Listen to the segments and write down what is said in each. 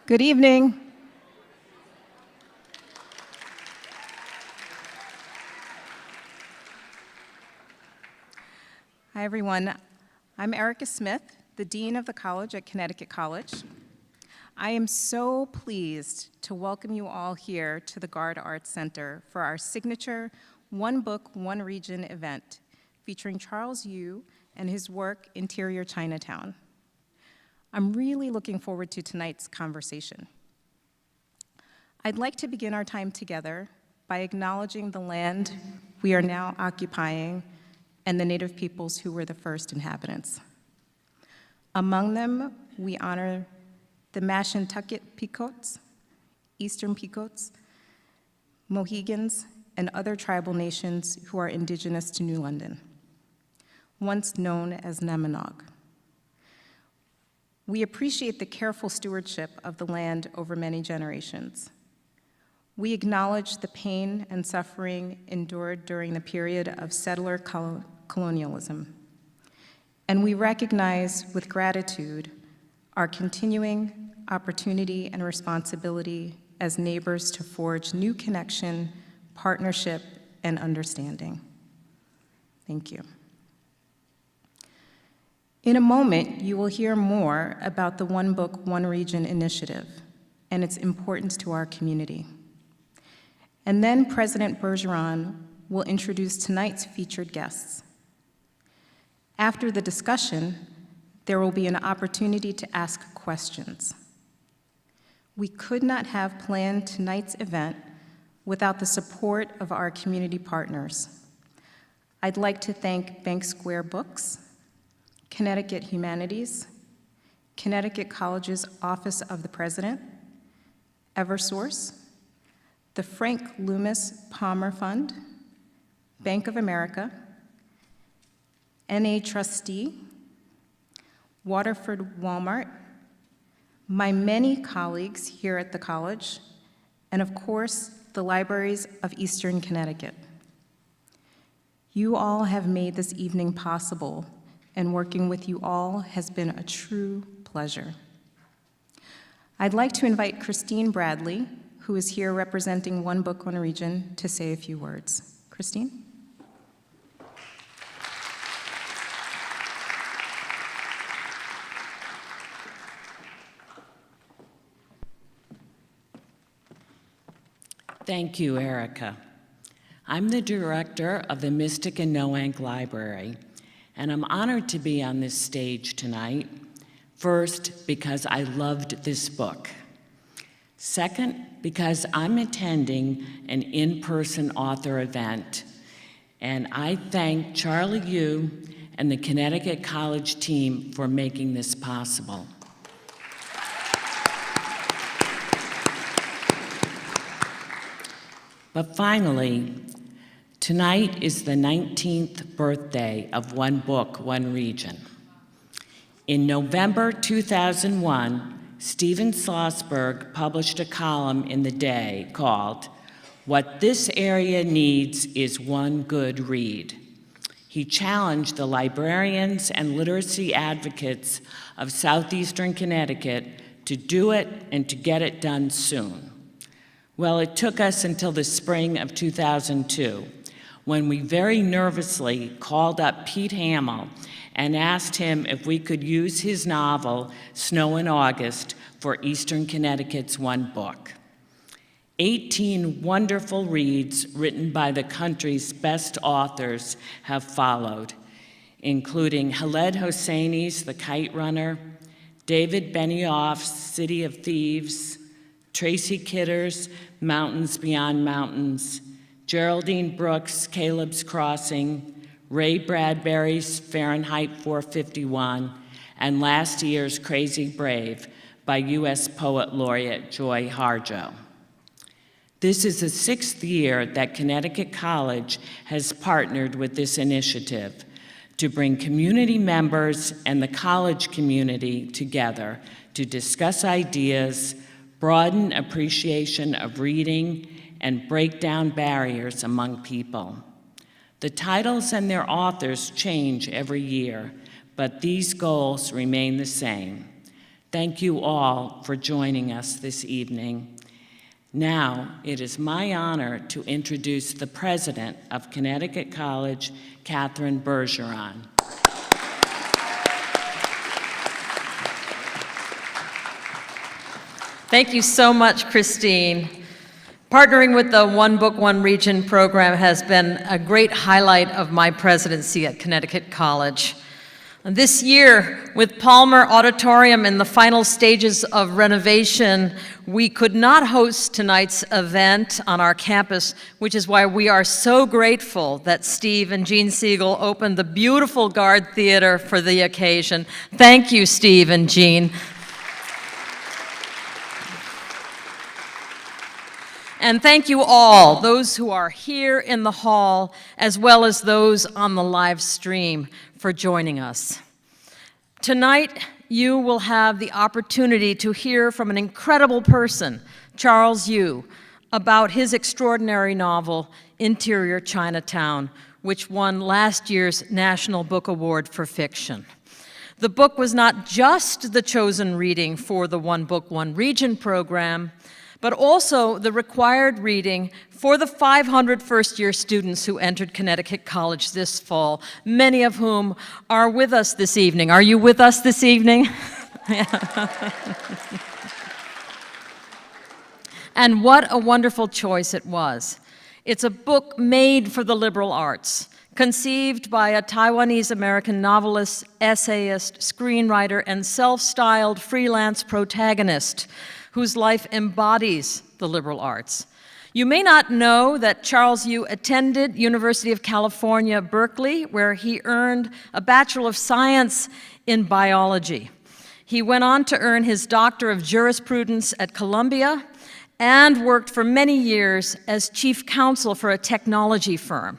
Good evening. Hi, everyone. I'm Erica Smith, the Dean of the College at Connecticut College. I am so pleased to welcome you all here to the Gard Arts Center for our signature One Book, One Region event featuring Charles Yu and his work, Interior Chinatown. I'm really looking forward to tonight's conversation. I'd like to begin our time together by acknowledging the land we are now occupying and the Native peoples who were the first inhabitants. Among them, we honor the Mashantucket Pequots, Eastern Pequots, Mohegans, and other tribal nations who are indigenous to New London, once known as Namanog. We appreciate the careful stewardship of the land over many generations. We acknowledge the pain and suffering endured during the period of settler colonialism, and we recognize with gratitude our continuing opportunity and responsibility as neighbors to forge new connection, partnership, and understanding. Thank you. In a moment, you will hear more about the One Book, One Region initiative and its importance to our community. And then President Bergeron will introduce tonight's featured guests. After the discussion, there will be an opportunity to ask questions. We could not have planned tonight's event without the support of our community partners. I'd like to thank Bank Square Books, Connecticut Humanities, Connecticut College's Office of the President, Eversource, the Frank Loomis Palmer Fund, Bank of America, NA Trustee, Waterford Walmart, my many colleagues here at the college, and of course, the libraries of Eastern Connecticut. You all have made this evening possible, and working with you all has been a true pleasure. I'd like to invite Christine Bradley, who is here representing One Book, One Region, to say a few words. Christine? Thank you, Erica. I'm the director of the Mystic and Noank Library, and I'm honored to be on this stage tonight. First, because I loved this book. Second, because I'm attending an in-person author event, and I thank Charlie Yu and the Connecticut College team for making this possible. But finally, tonight is the 19th birthday of One Book, One Region. In November 2001, Stephen Schlossberg published a column in The Day called, "What This Area Needs is One Good Read." He challenged the librarians and literacy advocates of southeastern Connecticut to do it and to get it done soon. Well, it took us until the spring of 2002, when we very nervously called up Pete Hamill and asked him if we could use his novel, Snow in August, for Eastern Connecticut's One Book. 18 wonderful reads written by the country's best authors have followed, including Khaled Hosseini's The Kite Runner, David Benioff's City of Thieves, Tracy Kidder's Mountains Beyond Mountains, Geraldine Brooks' Caleb's Crossing, Ray Bradbury's Fahrenheit 451, and last year's Crazy Brave by U.S. Poet Laureate Joy Harjo. This is the 6th year that Connecticut College has partnered with this initiative to bring community members and the college community together to discuss ideas, broaden appreciation of reading, and break down barriers among people. The titles and their authors change every year, but these goals remain the same: Thank you all for joining us this evening. Now, it is my honor to introduce the president of Connecticut College, Catherine Bergeron. Thank you so much, Christine. Partnering with the One Book, One Region program has been a great highlight of my presidency at Connecticut College. This year, with Palmer Auditorium in the final stages of renovation, we could not host tonight's event on our campus, which is why we are so grateful that Steve and Jean Siegel opened the beautiful Guard Theater for the occasion. Thank you, Steve and Jean. And thank you all, those who are here in the hall, as well as those on the live stream, for joining us. Tonight, you will have the opportunity to hear from an incredible person, Charles Yu, about his extraordinary novel, Interior Chinatown, which won last year's National BookAward for fiction. The book was not just the chosen reading for the One Book, One Region program, but also the required reading for the 500 first-year students who entered Connecticut College this fall, many of whom are with us this evening. Are you with us this evening? And what a wonderful choice it was. It's a book made for the liberal arts, conceived by a Taiwanese-American novelist, essayist, screenwriter, and self-styled freelance protagonist whose life embodies the liberal arts. You may not know that Charles Yu attended University of California, Berkeley, where he earned a Bachelor of Science in biology. He went on to earn his Doctor of Jurisprudence at Columbia and worked for many years as chief counsel for a technology firm.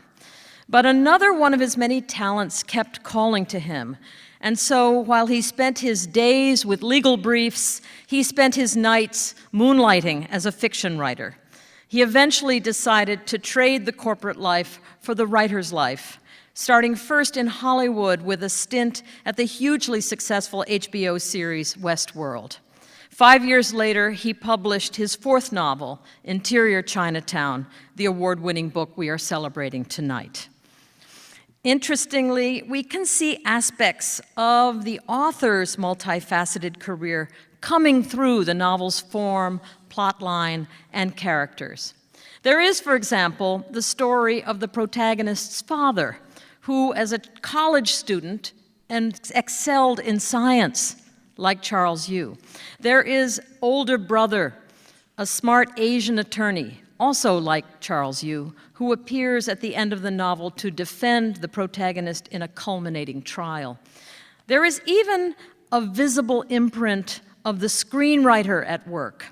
But another one of his many talents kept calling to him. And so while he spent his days with legal briefs, he spent his nights moonlighting as a fiction writer. He eventually decided to trade the corporate life for the writer's life, starting first in Hollywood with a stint at the hugely successful HBO series Westworld. 5 years later, he published his fourth novel, Interior Chinatown, the award-winning book we are celebrating tonight. Interestingly, we can see aspects of the author's multifaceted career coming through the novel's form, plotline, and characters. There is, for example, the story of the protagonist's father, who, as a college student, excelled in science, like Charles Yu. There is older brother, a smart Asian attorney, also like Charles Yu, who appears at the end of the novel to defend the protagonist in a culminating trial. There is even a visible imprint of the screenwriter at work.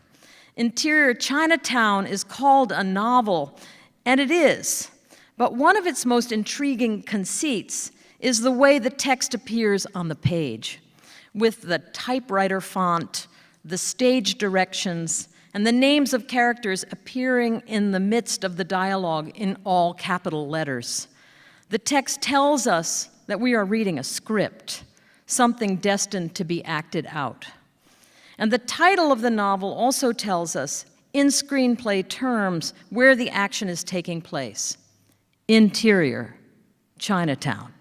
Interior Chinatown is called a novel, and it is, but one of its most intriguing conceits is the way the text appears on the page, with the typewriter font, the stage directions, and the names of characters appearing in the midst of the dialogue in all capital letters. The text tells us that we are reading a script, something destined to be acted out. And the title of the novel also tells us, in screenplay terms, where the action is taking place. Interior Chinatown.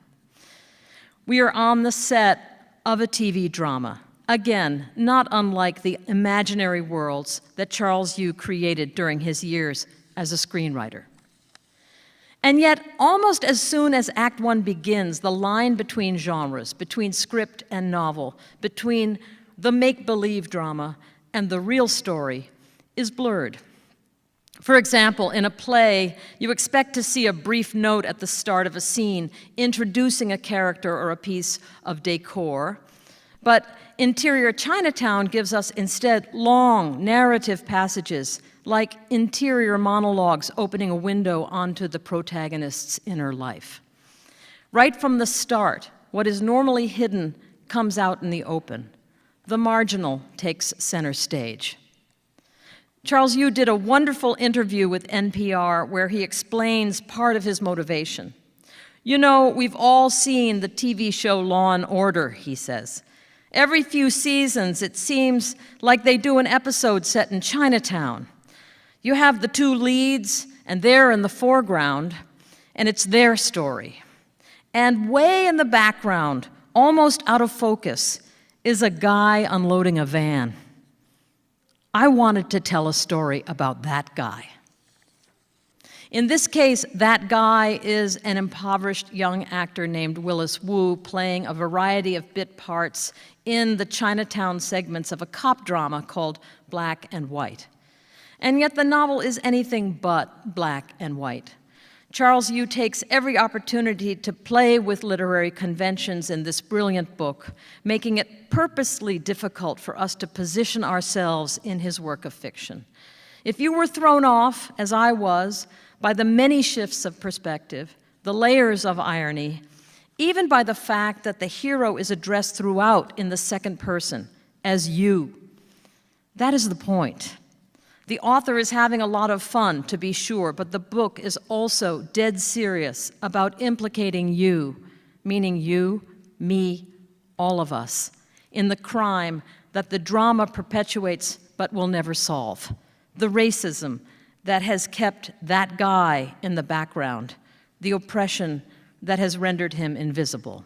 We are on the set of a TV drama. Again, not unlike the imaginary worlds that Charles Yu created during his years as a screenwriter. And yet, almost as soon as Act One begins, the line between genres, between script and novel, between the make-believe drama and the real story is blurred. For example, in a play, you expect to see a brief note at the start of a scene introducing a character or a piece of decor, but Interior Chinatown gives us instead long narrative passages like interior monologues opening a window onto the protagonist's inner life. Right from the start, what is normally hidden comes out in the open. The marginal takes center stage. Charles Yu did a wonderful interview with NPR where he explains part of his motivation. You know, we've all seen the TV show Law and Order, he says. Every few seasons, it seems like they do an episode set in Chinatown. You have the two leads, and they're in the foreground, and it's their story. And way in the background, almost out of focus, is a guy unloading a van. I wanted to tell a story about that guy. In this case, that guy is an impoverished young actor named Willis Wu, playing a variety of bit parts in the Chinatown segments of a cop drama called Black and White. And yet the novel is anything but black and white. Charles Yu takes every opportunity to play with literary conventions in this brilliant book, making it purposely difficult for us to position ourselves in his work of fiction. If you were thrown off, as I was, by the many shifts of perspective, the layers of irony, even by the fact that the hero is addressed throughout in the second person, as you, that is the point. The author is having a lot of fun, to be sure, but the book is also dead serious about implicating you, meaning you, me, all of us, in the crime that the drama perpetuates but will never solve, the racism that has kept that guy in the background, the oppression that has rendered him invisible.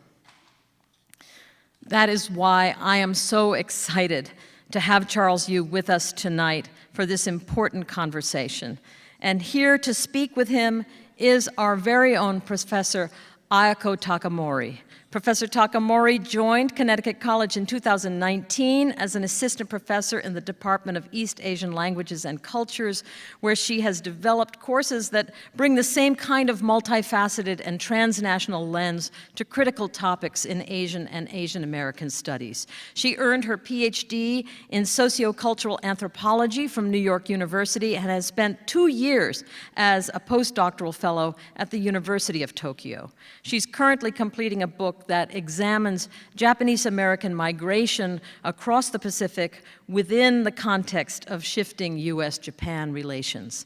That is why I am so excited to have Charles Yu with us tonight for this important conversation. And here to speak with him is our very own Professor Ayako Takamori. Professor Takamori joined Connecticut College in 2019 as an assistant professor in the Department of East Asian Languages and Cultures, where she has developed courses that bring the same kind of multifaceted and transnational lens to critical topics in Asian and Asian American studies. She earned her PhD in sociocultural anthropology from New York University and has spent 2 years as a postdoctoral fellow at the University of Tokyo. She's currently completing a book that examines Japanese-American migration across the Pacific within the context of shifting U.S.-Japan relations.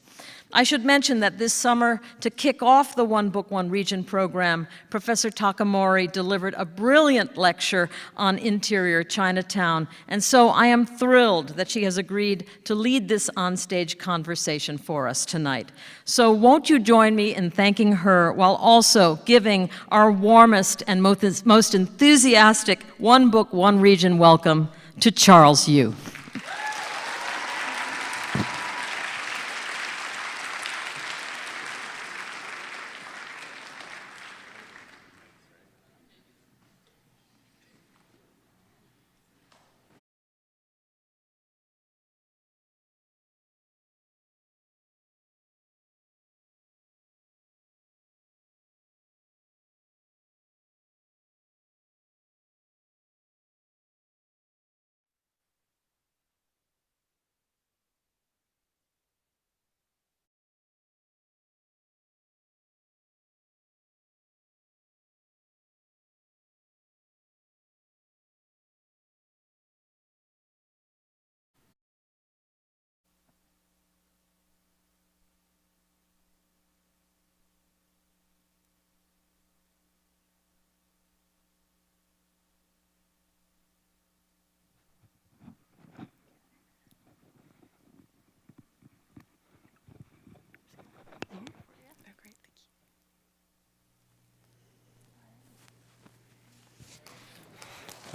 I should mention that this summer, to kick off the One Book, One Region program, Professor Takamori delivered a brilliant lecture on Interior Chinatown, and so I am thrilled that she has agreed to lead this onstage conversation for us tonight. So won't you join me in thanking her while also giving our warmest and most enthusiastic One Book, One Region welcome to Charles Yu.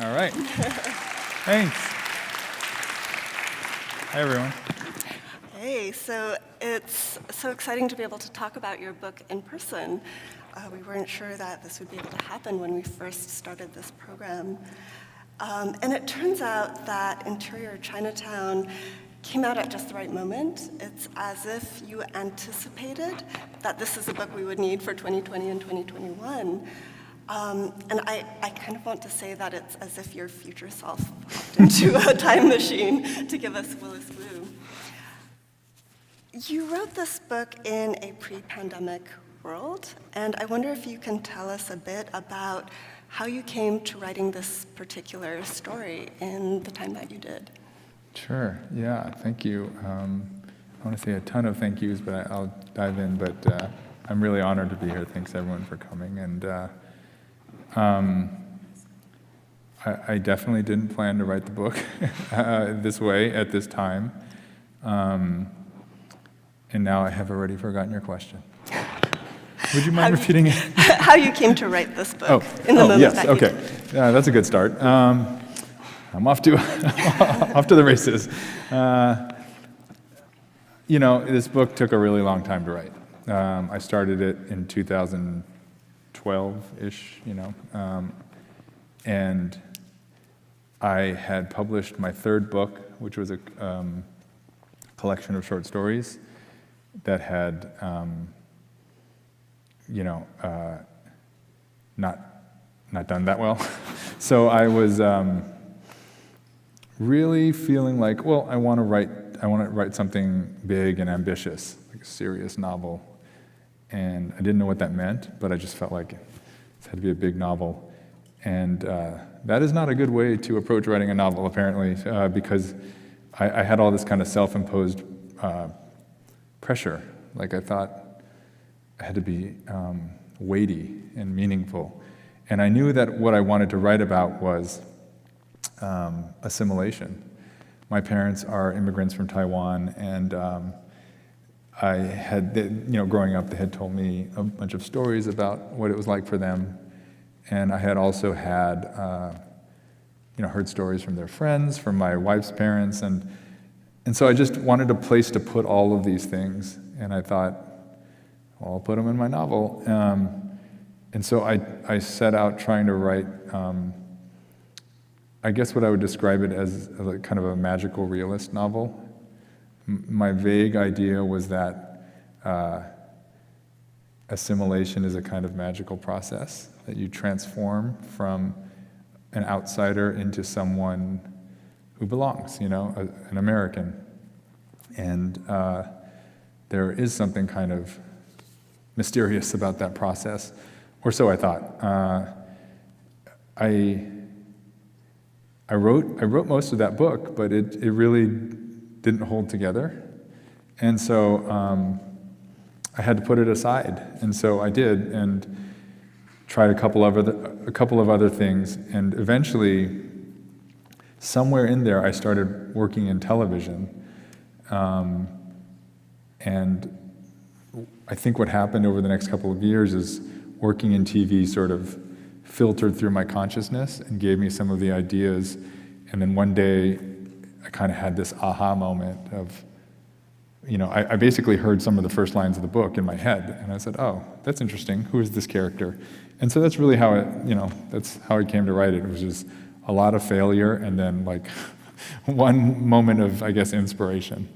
All right. Thanks. Hi, everyone. Hey, so it's so exciting to be able to talk about your book in person. We weren't sure that this would be able to happen when we first started this program. And it turns out that Interior Chinatown came out at just the right moment. It's as if you anticipated that this is a book we would need for 2020 and 2021. And I kind of want to say that it's as if your future self popped into a time machine to give us Willis Wu. You wrote this book in a pre-pandemic world, and I wonder if you can tell us a bit about how you came to writing this particular story in the time that you did. Sure. Yeah, thank you. I want to say a ton of thank yous, but I'll dive in. But I'm really honored to be here. Thanks, everyone, for coming. And I definitely didn't plan to write the book this way at this time. And now I have already forgotten your question. Would you mind repeating it? How you came to write this book in the moment yes, that okay. That's a good start. I'm off to off to the races. This book took a really long time to write. I started it in 2012-ish, and I had published my third book, which was a collection of short stories that had, not done that well. So I was really feeling like, well, I want to write something big and ambitious, like a serious novel. And I didn't know what that meant, but I just felt like it had to be a big novel. And that is not a good way to approach writing a novel, apparently, because I had all this kind of self-imposed pressure. Like I thought I had to be weighty and meaningful. And I knew that what I wanted to write about was assimilation. My parents are immigrants from Taiwan, and I had, growing up, they had told me a bunch of stories about what it was like for them, and I had also had, heard stories from their friends, from my wife's parents, and so I just wanted a place to put all of these things, and I thought, well, I'll put them in my novel, and so I set out trying to write. I guess what I would describe it as a kind of a magical realist novel. My vague idea was that assimilation is a kind of magical process, that you transform from an outsider into someone who belongs, an American. And there is something kind of mysterious about that process, or so I thought. I wrote most of that book, but it really didn't hold together, and so I had to put it aside, and so I did, and tried a couple of other things, and eventually, somewhere in there, I started working in television, and I think what happened over the next couple of years is working in TV sort of filtered through my consciousness and gave me some of the ideas. And then one day, I kind of had this aha moment of, I basically heard some of the first lines of the book in my head, and I said, oh, that's interesting. Who is this character? And so that's really how that's how I came to write it. It was just a lot of failure and then like one moment of, I guess, inspiration.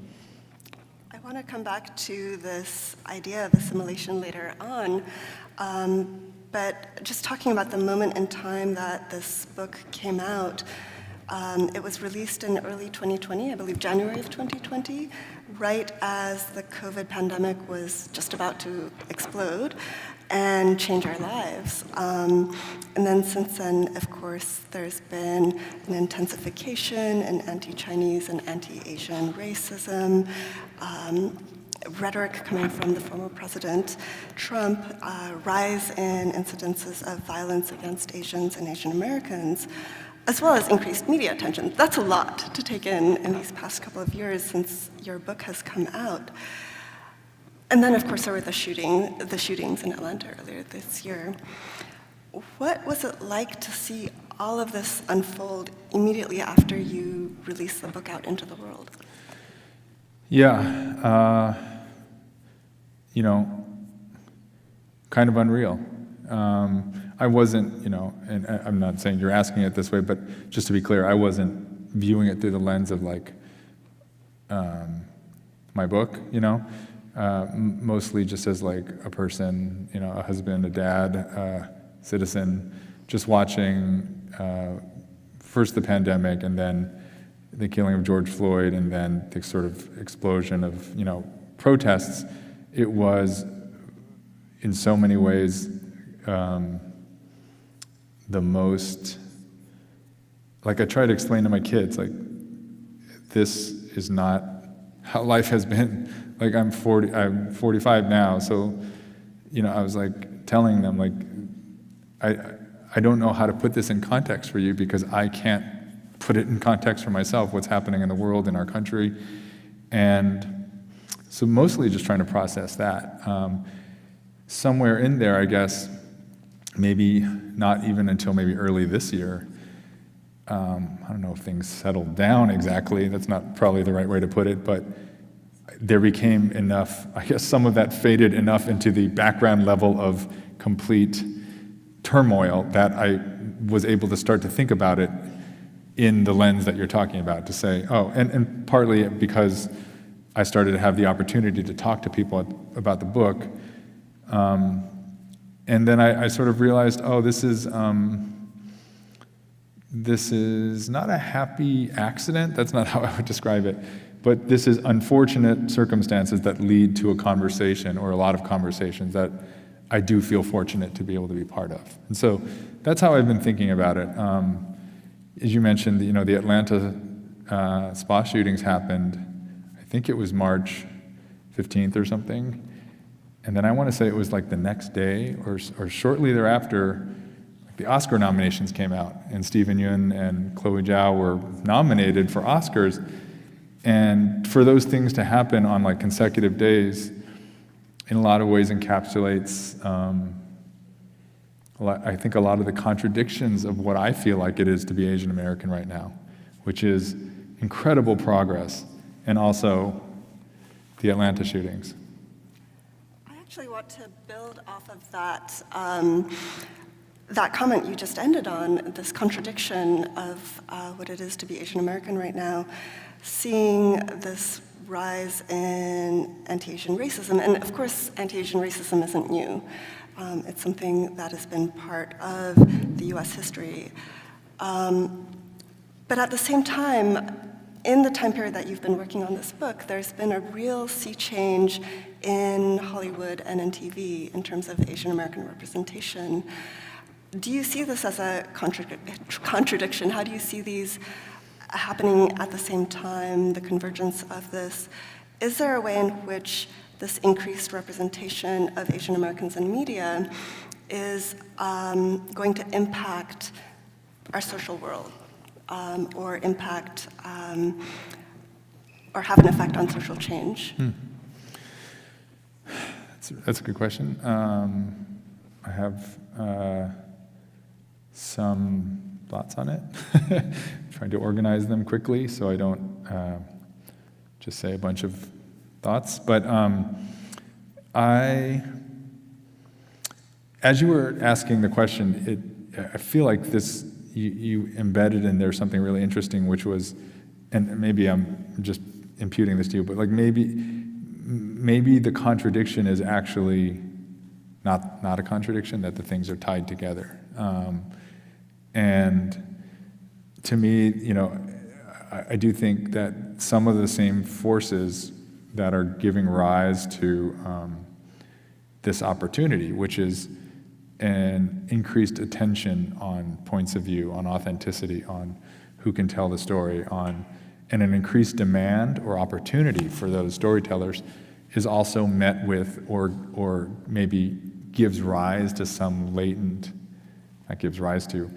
I want to come back to this idea of assimilation later on. But just talking about the moment in time that this book came out, it was released in early 2020, I believe January of 2020, right as the COVID pandemic was just about to explode and change our lives. And then since then, of course, there's been an intensification in anti-Chinese and anti-Asian racism, rhetoric coming from the former President Trump, rise in incidences of violence against Asians and Asian Americans, as well as increased media attention. That's a lot to take in these past couple of years since your book has come out. And then, of course, there were the shootings in Atlanta earlier this year. What was it like to see all of this unfold immediately after you released the book out into the world? Yeah, kind of unreal. I wasn't, and I'm not saying you're asking it this way, but just to be clear, I wasn't viewing it through the lens of like my book, mostly just as like a person, a husband, a dad, a citizen, just watching first the pandemic and then the killing of George Floyd and then the sort of explosion of, protests. It was, in so many ways, the most, like I try to explain to my kids, like, this is not how life has been. Like I'm 45 now, so, I was like telling them, like, I don't know how to put this in context for you because I can't put it in context for myself, what's happening in the world, in our country. And so mostly just trying to process that. Somewhere in there, I guess, maybe not even until maybe early this year, I don't know if things settled down exactly, that's not probably the right way to put it, but there became enough, I guess some of that faded enough into the background level of complete turmoil that I was able to start to think about it in the lens that you're talking about, to say, oh, and partly because I started to have the opportunity to talk to people about the book, and then I sort of realized, oh, this is not a happy accident, that's not how I would describe it, but this is unfortunate circumstances that lead to a conversation, or a lot of conversations, that I do feel fortunate to be able to be part of. And so that's how I've been thinking about it. As you mentioned, the Atlanta spa shootings happened, I think it was March 15th or something. And then I want to say it was like the next day or shortly thereafter, the Oscar nominations came out, and Stephen Yeun and Chloe Zhao were nominated for Oscars. And for those things to happen on like consecutive days, in a lot of ways encapsulates, I think, a lot of the contradictions of what I feel like it is to be Asian American right now, which is incredible progress, and also the Atlanta shootings. I actually want to build off of that, that comment you just ended on, this contradiction of what it is to be Asian American right now, seeing this rise in anti-Asian racism. And of course, anti-Asian racism isn't new. It's something that has been part of the US history. But at the same time, in the time period that you've been working on this book, there's been a real sea change in Hollywood and in TV in terms of Asian American representation. Do you see this as a contradiction? How do you see these happening at the same time, the convergence of this? Is there a way in which this increased representation of Asian Americans in media is going to impact our social world, or impact, or have an effect on social change? That's a good question. I have some thoughts on it. Trying to organize them quickly so I don't just say a bunch of thoughts. But as you were asking the question, I feel like this, you embedded in there something really interesting, which was, and maybe I'm just imputing this to you, but like maybe the contradiction is actually not a contradiction, that the things are tied together. And to me, I do think that some of the same forces that are giving rise to this opportunity, which is an increased attention on points of view, on authenticity, on who can tell the story, and an increased demand or opportunity for those storytellers, is also met with, or maybe gives rise to some latent, not gives rise to,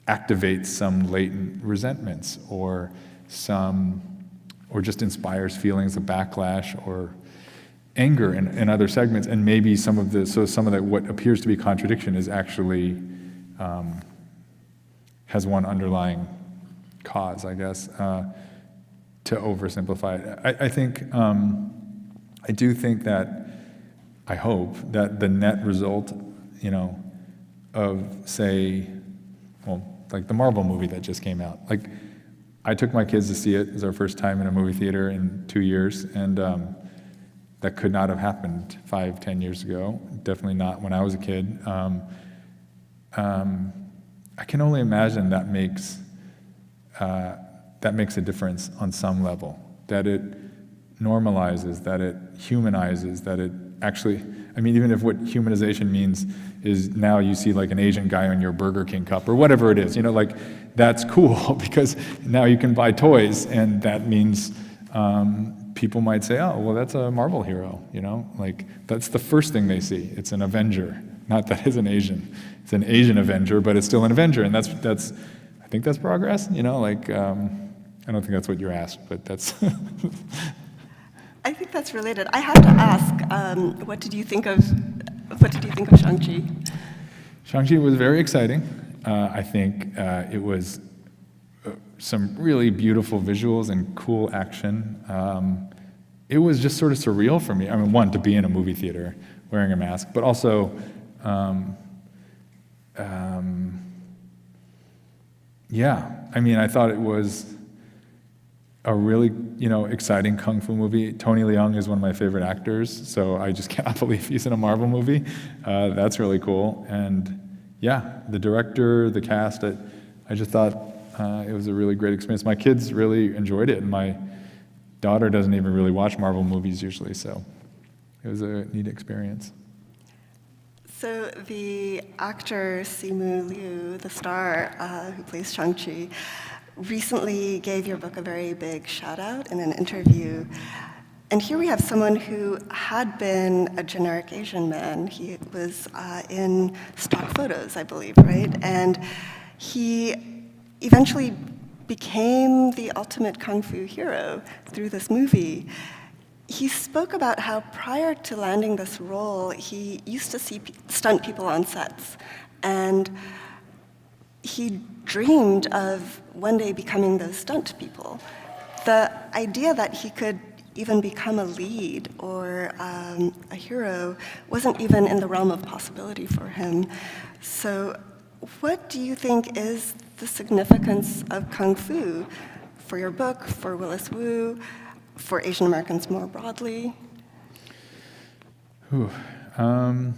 activates some latent resentments, or just inspires feelings of backlash or anger in other segments. And maybe some of that what appears to be contradiction is actually has one underlying cause, I guess, to oversimplify it. I think, I do think that, I hope that the net result, of, say, well, like the Marvel movie that just came out. Like, I took my kids to see it. It was our first time in a movie theater in 2 years, and that could not have happened 5-10 years ago. Definitely not when I was a kid. I can only imagine that makes a difference on some level. That it normalizes, that it humanizes, that it actually, even if what humanization means is now you see like an Asian guy on your Burger King cup or whatever it is, that's cool because now you can buy toys, and that means people might say, oh, well, that's a Marvel hero, like that's the first thing they see. It's an Avenger not that it's an Asian Avenger, but it's still an Avenger, and that's I think that's progress. You know, like I don't think that's what you're asked, but that's. I think that's related. I have to ask, what did you think of Shang-Chi? Shang-Chi was very exciting. I think it was some really beautiful visuals and cool action. It was just sort of surreal for me. I mean, one, to be in a movie theater wearing a mask, but also, yeah. I mean, I thought it was a really, exciting kung fu movie. Tony Leung is one of my favorite actors, so I just cannot believe he's in a Marvel movie. That's really cool. And yeah, the director, the cast, I just thought it was a really great experience. My kids really enjoyed it, and my daughter doesn't even really watch Marvel movies usually, so it was a neat experience. So the actor Simu Liu, the star who plays Shang-Chi, recently gave your book a very big shout out in an interview. And here we have someone who had been a generic Asian man. He was in stock photos, I believe, right? And he eventually became the ultimate kung fu hero through this movie. He spoke about how prior to landing this role, he used to see stunt people on sets. And he dreamed of one day becoming those stunt people. The idea that he could even become a lead or a hero wasn't even in the realm of possibility for him. So what do you think is the significance of Kung Fu for your book, for Willis Wu, for Asian Americans more broadly? I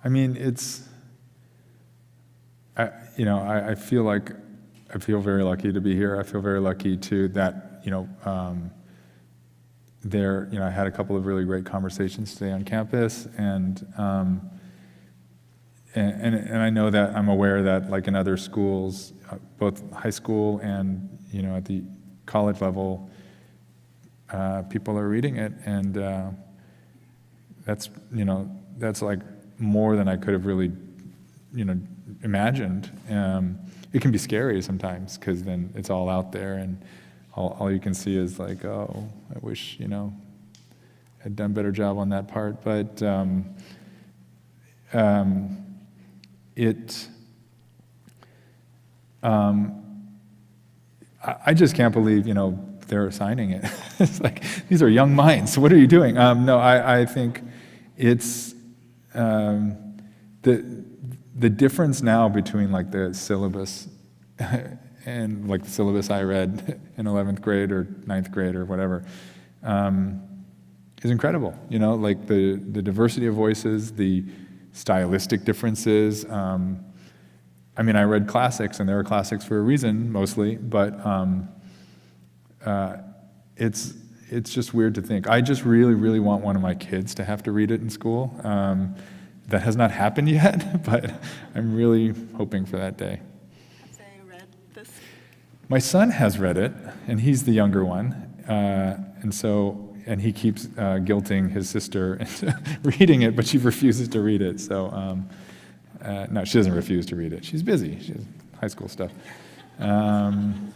mean, I feel very lucky to be here. I feel very lucky that I had a couple of really great conversations today on campus, and I know that I'm aware that, like in other schools, both high school and at the college level, people are reading it, and that's like more than I could have really imagined. It can be scary sometimes because then it's all out there, and all you can see is like, oh, I wish I'd done a better job on that part. But I just can't believe they're signing it. It's like, these are young minds. What are you doing? No, I think it's the difference now between like the syllabus and like the syllabus I read in 11th grade or 9th grade or whatever is incredible. Like the diversity of voices, the stylistic differences. I mean, I read classics, and there are classics for a reason, mostly, but it's just weird to think. I just really, really want one of my kids to have to read it in school. That has not happened yet, but I'm really hoping for that day. Have they read this? My son has read it, and he's the younger one, and he keeps guilting his sister into reading it, but she refuses to read it. So, no, she doesn't refuse to read it. She's busy. She has high school stuff. And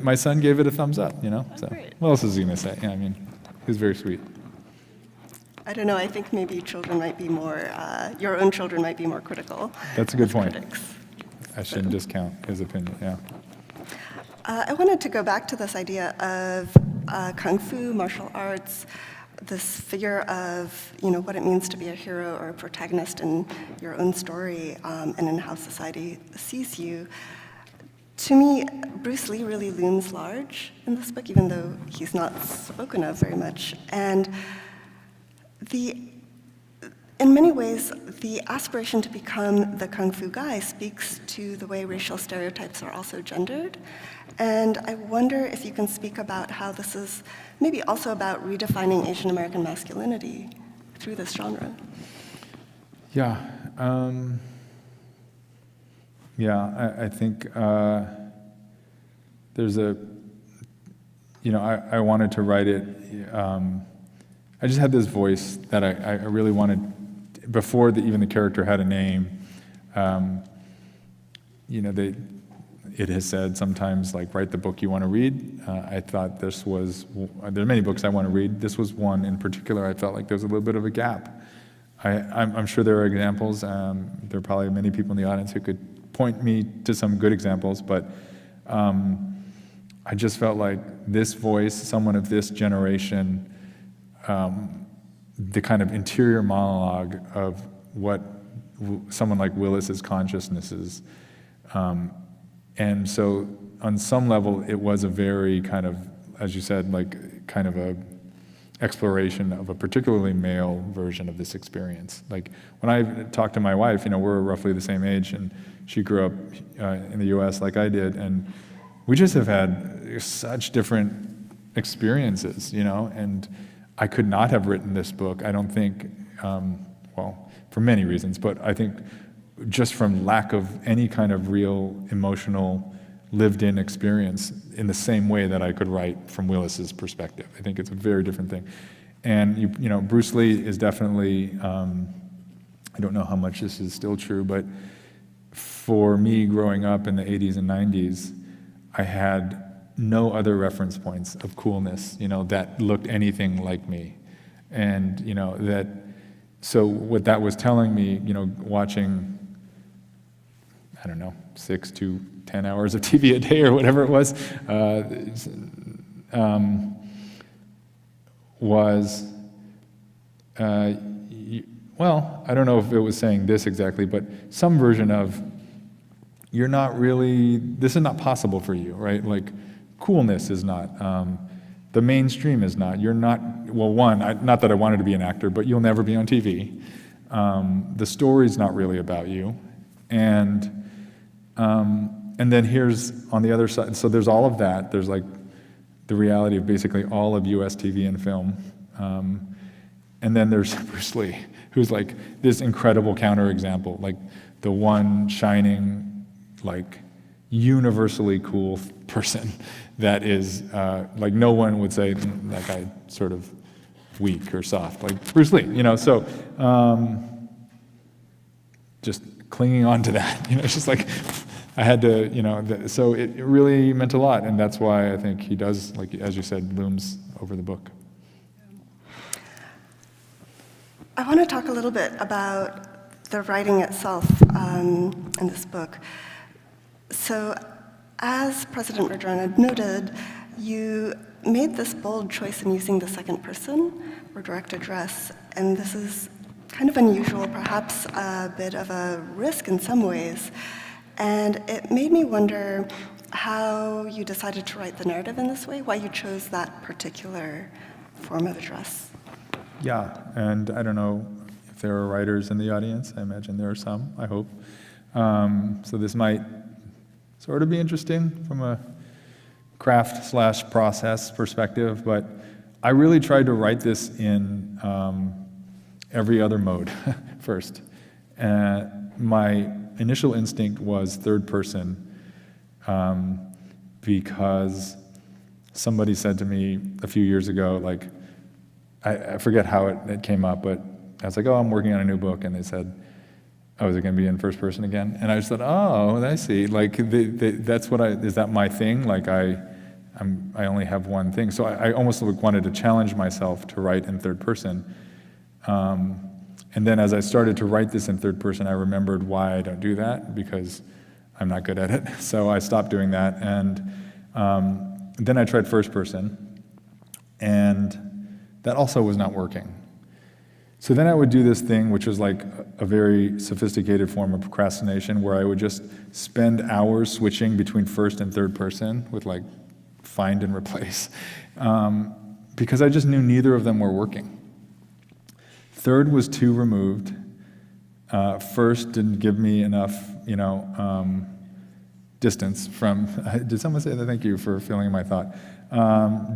my son gave it a thumbs up, So, great. What else is he going to say? Yeah, I mean, he was very sweet. I don't know, I think maybe children might be more, your own children might be more critical. That's a good of point. critics. I shouldn't discount his opinion, yeah. I wanted to go back to this idea of Kung Fu, martial arts, this figure of what it means to be a hero or a protagonist in your own story, and in how society sees you. To me, Bruce Lee really looms large in this book, even though he's not spoken of very much. And in many ways, the aspiration to become the Kung Fu guy speaks to the way racial stereotypes are also gendered. And I wonder if you can speak about how this is maybe also about redefining Asian American masculinity through this genre. Yeah. I think there's I wanted to write it. I just had this voice that I really wanted before even the character had a name, you know, it has said sometimes, like, write the book you want to read. I thought this was, there are many books I want to read. This was one in particular. I felt like there was a little bit of a gap. I'm sure there are examples. There are probably many people in the audience who could point me to some good examples, but I just felt like this voice, someone of this generation, the kind of interior monologue of what someone like Willis's consciousness is. And so on some level, it was a very kind of, as you said, like kind of a exploration of a particularly male version of this experience. Like when I talked to my wife, you know, we're roughly the same age, and she grew up in the US like I did, and we just have had such different experiences, you know, and I could not have written this book, I don't think, well, for many reasons, but I think just from lack of any kind of real emotional lived-in experience in the same way that I could write from Willis's perspective. I think it's a very different thing. And, you know, Bruce Lee is definitely, I don't know how much this is still true, but for me growing up in the 80s and 90s, I had no other reference points of coolness, you know, that looked anything like me. And, you know, so what that was telling me, you know, watching, I don't know, 6 to 10 hours of TV a day or whatever it was well, I don't know if it was saying this exactly, but some version of, you're not really, this is not possible for you, right? Like, coolness is not, the mainstream is not, you're not, well, not that I wanted to be an actor, but you'll never be on TV. The story's not really about you. And then here's on the other side, so there's all of that. There's like the reality of basically all of US TV and film. And then there's Bruce Lee, who's like this incredible counterexample, like the one shining, like universally cool person that is, like no one would say that guy sort of weak or soft, like Bruce Lee, you know, so just clinging on to that, you know, it's just like, I had to, you know, so it really meant a lot, and that's why I think he does, like, as you said, looms over the book. I want to talk a little bit about the writing itself in this book. So, as President Bergeron noted, you made this bold choice in using the second person or direct address, and this is kind of unusual, perhaps a bit of a risk in some ways. And it made me wonder how you decided to write the narrative in this way, why you chose that particular form of address. Yeah, and I don't know if there are writers in the audience. I imagine there are some, I hope. So this might sort of be interesting from a craft/process perspective, but I really tried to write this in every other mode first. My initial instinct was third person because somebody said to me a few years ago, like, I forget how it came up, but I was like, oh, I'm working on a new book, and they said, oh, is it going to be in first person again? And I just thought, oh, I see. Like, that's what is that my thing? Like, I only have one thing. So I almost wanted to challenge myself to write in third person. And then as I started to write this in third person, I remembered why I don't do that, because I'm not good at it. So I stopped doing that, and then I tried first person, and that also was not working. So then I would do this thing, which was like a very sophisticated form of procrastination, where I would just spend hours switching between first and third person with like find and replace, because I just knew neither of them were working. Third was too removed. First didn't give me enough, you know, distance from, did someone say that? Thank you for filling my thought.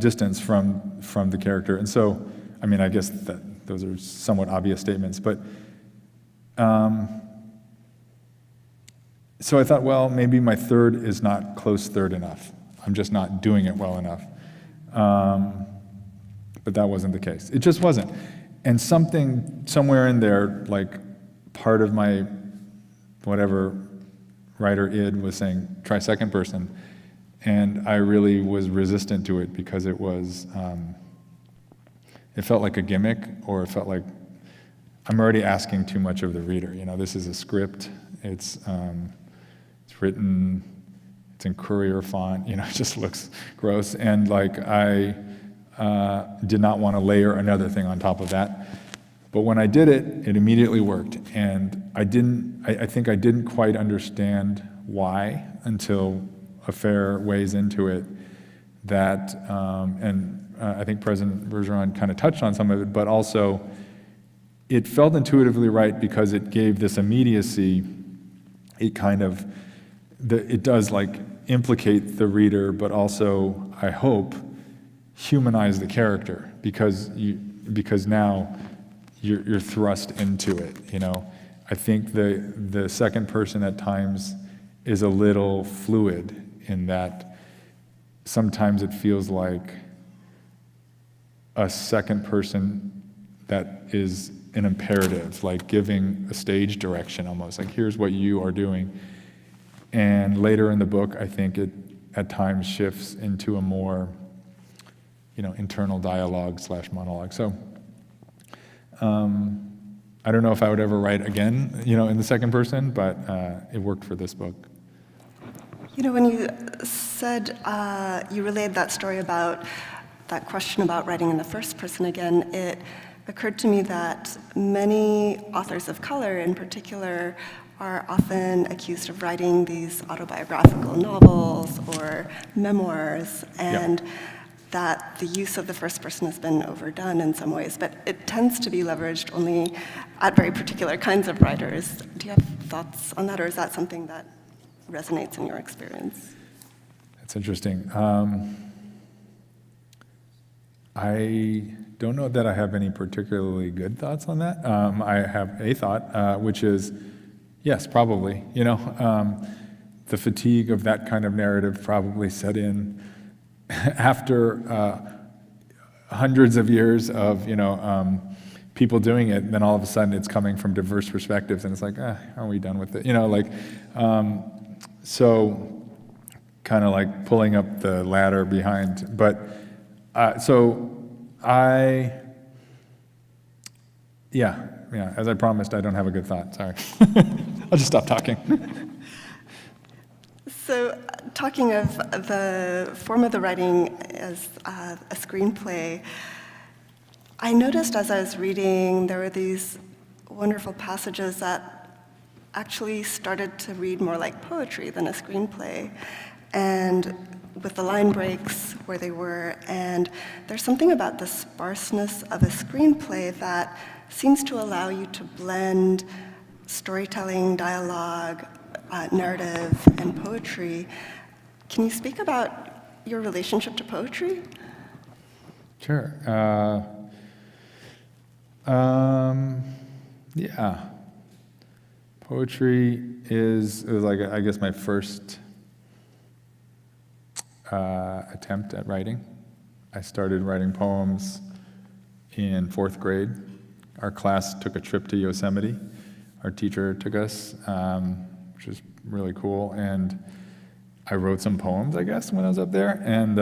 Distance from the character. And so, I mean, I guess that those are somewhat obvious statements, but so I thought, well, maybe my third is not close third enough. I'm just not doing it well enough. But that wasn't the case. It just wasn't. And somewhere in there, like, part of my, whatever writer id was saying, try second person. And I really was resistant to it because it was, it felt like a gimmick, or it felt like I'm already asking too much of the reader. You know, this is a script, it's written, it's in Courier font, you know, it just looks gross. And like, I did not want to layer another thing on top of that. But when I did it, it immediately worked. And I think I didn't quite understand why until a fair ways into it, that, I think President Bergeron kind of touched on some of it, but also it felt intuitively right because it gave this immediacy. It kind of, it does like implicate the reader, but also, I hope, humanize the character, because now you're thrust into it, you know. I think the second person at times is a little fluid in that sometimes it feels like a second person that is an imperative, like giving a stage direction almost, like here's what you are doing. And later in the book, I think it at times shifts into a more, you know, internal dialogue / monologue. So I don't know if I would ever write again, you know, in the second person, but it worked for this book. You know, when you said, you relayed that story about that question about writing in the first person again, it occurred to me that many authors of color in particular are often accused of writing these autobiographical novels or memoirs, and that the use of the first person has been overdone in some ways, but it tends to be leveraged only at very particular kinds of writers. Do you have thoughts on that, or is that something that resonates in your experience? That's interesting. I don't know that I have any particularly good thoughts on that. I have a thought, which is, yes, probably. You know, the fatigue of that kind of narrative probably set in after hundreds of years of, you know, people doing it, and then all of a sudden it's coming from diverse perspectives, and it's like, are we done with it? You know, like, so kind of like pulling up the ladder behind. But so as I promised, I don't have a good thought, sorry. I'll just stop talking. So, talking of the form of the writing as a screenplay, I noticed as I was reading, there were these wonderful passages that actually started to read more like poetry than a screenplay, and with the line breaks where they were, and there's something about the sparseness of a screenplay that seems to allow you to blend storytelling, dialogue, narrative, and poetry. Can you speak about your relationship to poetry? Sure. Yeah. Poetry was like, I guess, my first attempt at writing. I started writing poems in 4th grade. Our class took a trip to Yosemite. Our teacher took us, which was really cool, and I wrote some poems, I guess, when I was up there, and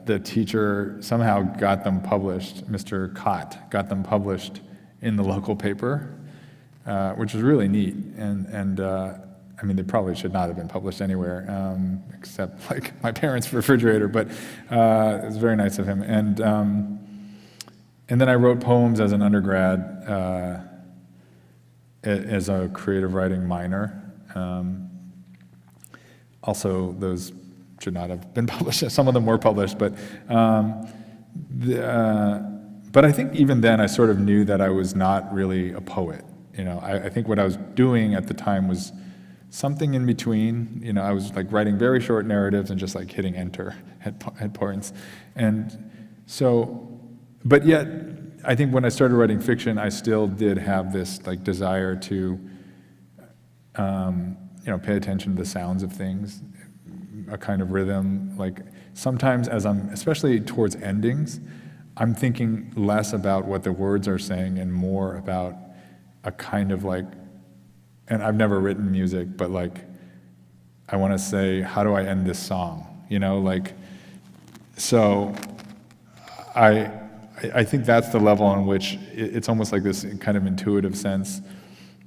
the teacher somehow got them published. Mr. Cott got them published in the local paper, which was really neat, and I mean, they probably should not have been published anywhere, except like my parents' refrigerator, but it was very nice of him. And then I wrote poems as an undergrad, as a creative writing minor. Also, those should not have been published. Some of them were published, but I think even then I sort of knew that I was not really a poet. You know, I think what I was doing at the time was something in between. You know, I was like writing very short narratives and just like hitting enter at points. And so, but yet, I think when I started writing fiction, I still did have this like desire to, you know, pay attention to the sounds of things, a kind of rhythm. Like sometimes as I'm, especially towards endings, I'm thinking less about what the words are saying and more about a kind of like, and I've never written music, but like, I want to say, how do I end this song? You know, like, so I think that's the level on which it's almost like this kind of intuitive sense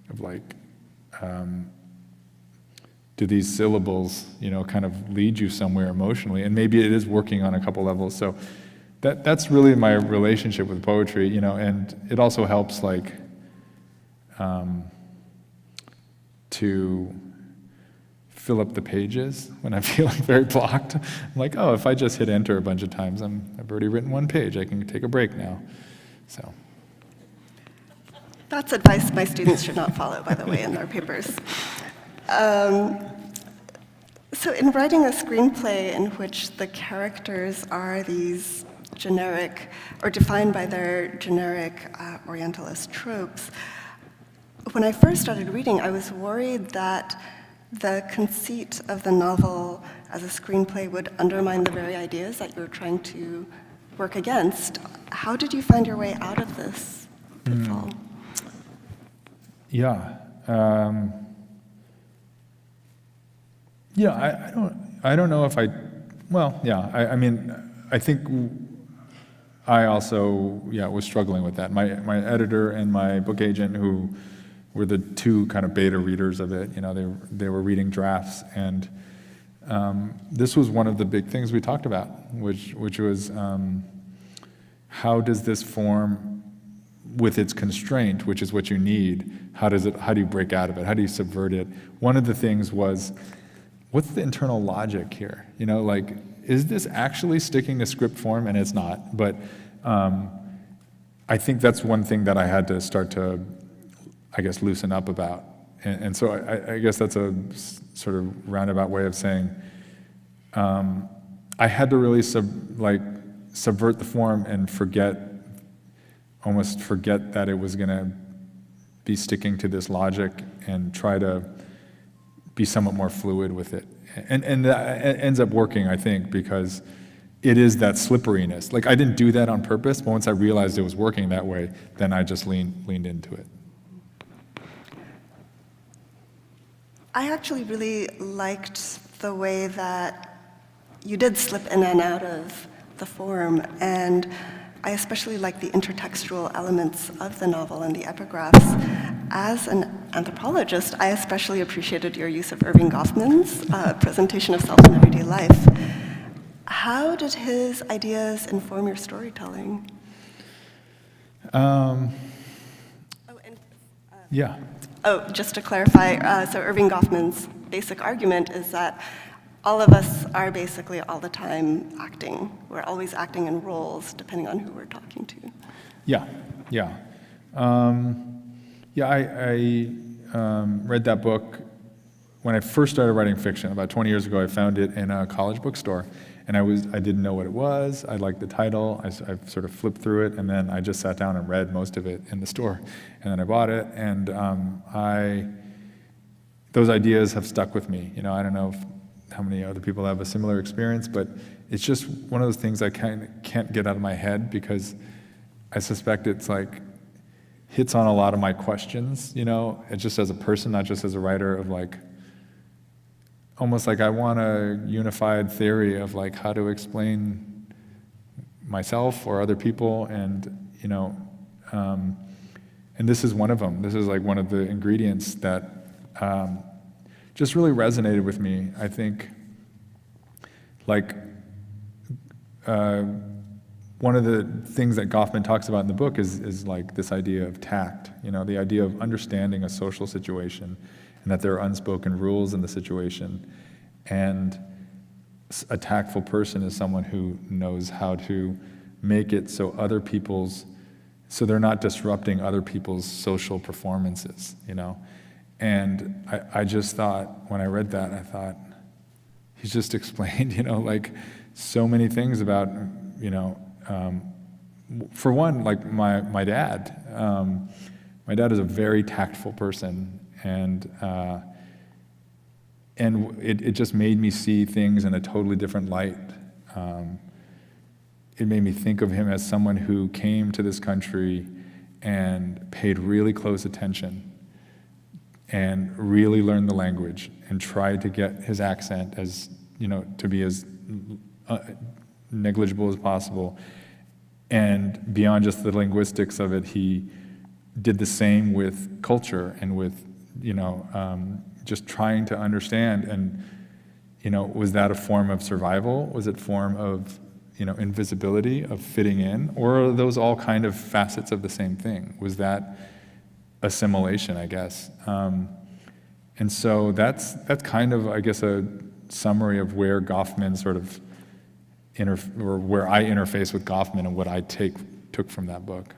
of like, do these syllables, you know, kind of lead you somewhere emotionally? And maybe it is working on a couple levels. So that's really my relationship with poetry, you know, and it also helps like to fill up the pages when I'm feeling very blocked. I'm like, oh, if I just hit enter a bunch of times, I've already written one page. I can take a break now. So. That's advice my students should not follow, by the way, in their papers. So in writing a screenplay in which the characters are these generic, or defined by their generic Orientalist tropes, when I first started reading, I was worried that the conceit of the novel as a screenplay would undermine the very ideas that you were trying to work against. How did you find your way out of this pitfall? Yeah. I don't know if I mean, I think I also, was struggling with that. My editor and my book agent, who were the two kind of beta readers of it, you know, they were reading drafts, and this was one of the big things we talked about, which was how does this form, with its constraint, which is what you need, how do you break out of it? How do you subvert it? One of the things was, what's the internal logic here? You know, like, is this actually sticking to script form? And it's not, but I think that's one thing that I had to start to, I guess, loosen up about. And so I guess that's a sort of roundabout way of saying, I had to really subvert the form and almost forget that it was gonna be sticking to this logic and try to be somewhat more fluid with it. And that ends up working, I think, because it is that slipperiness. Like, I didn't do that on purpose, but once I realized it was working that way, then I just leaned into it. I actually really liked the way that you did slip in and out of the form, and I especially like the intertextual elements of the novel and the epigraphs. As an anthropologist, I especially appreciated your use of Irving Goffman's presentation of self in everyday life. How did his ideas inform your storytelling? Yeah. Oh, just to clarify, so Irving Goffman's basic argument is that all of us are basically all the time acting. We're always acting in roles, depending on who we're talking to. Yeah. I read that book when I first started writing fiction. About 20 years ago, I found it in a college bookstore, and I didn't know what it was. I liked the title. I sort of flipped through it, and then I just sat down and read most of it in the store, and then I bought it, and those ideas have stuck with me. You know, I don't know how many other people have a similar experience, but it's just one of those things I can't get out of my head, because I suspect it's like hits on a lot of my questions, you know, and just as a person, not just as a writer, of like, almost like I want a unified theory of like how to explain myself or other people, and, you know, and this is one of them. This is like one of the ingredients that just really resonated with me. I think, like, one of the things that Goffman talks about in the book is like this idea of tact, you know, the idea of understanding a social situation, and that there are unspoken rules in the situation. And a tactful person is someone who knows how to make it so so they're not disrupting other people's social performances, you know. And I just thought, when I read that, I thought, he's just explained, you know, like, so many things about, you know, for one, like my dad. My dad is a very tactful person, and it just made me see things in a totally different light. It made me think of him as someone who came to this country and paid really close attention and really learned the language and tried to get his accent as, to be as negligible as possible. And beyond just the linguistics of it, he did the same with culture and with, just trying to understand. And, was that a form of survival? Was it a form of, invisibility, of fitting in? Or are those all kind of facets of the same thing? Was that assimilation, I guess? And so that's kind of, I guess, a summary of where Goffman sort of, or where I interface with Goffman and what I took from that book.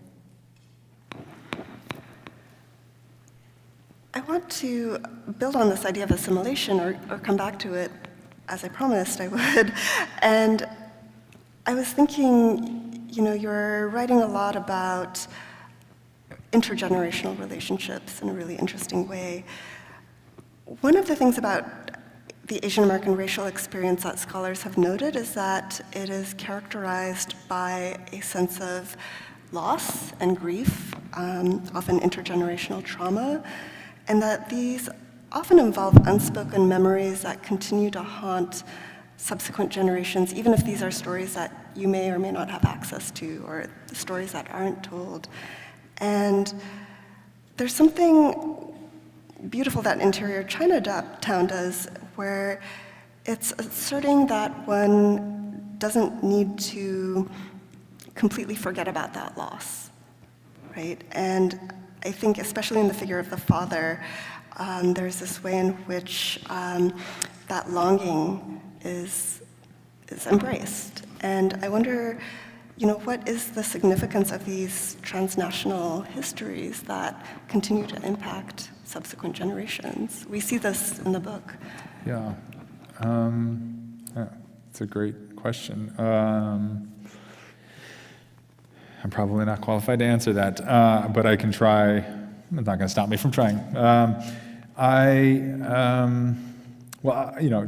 I want to build on this idea of assimilation, or come back to it, as I promised I would. And I was thinking, you're writing a lot about intergenerational relationships in a really interesting way. One of the things about the Asian American racial experience that scholars have noted is that it is characterized by a sense of loss and grief, often intergenerational trauma, and that these often involve unspoken memories that continue to haunt subsequent generations, even if these are stories that you may or may not have access to, or the stories that aren't told. And there's something beautiful that Interior Chinatown does, where it's asserting that one doesn't need to completely forget about that loss, right? And I think, especially in the figure of the father, there's this way in which that longing is embraced. And I wonder, what is the significance of these transnational histories that continue to impact subsequent generations? We see this in the book. Yeah, it's a great question. I'm probably not qualified to answer that, but I can try. It's not going to stop me from trying.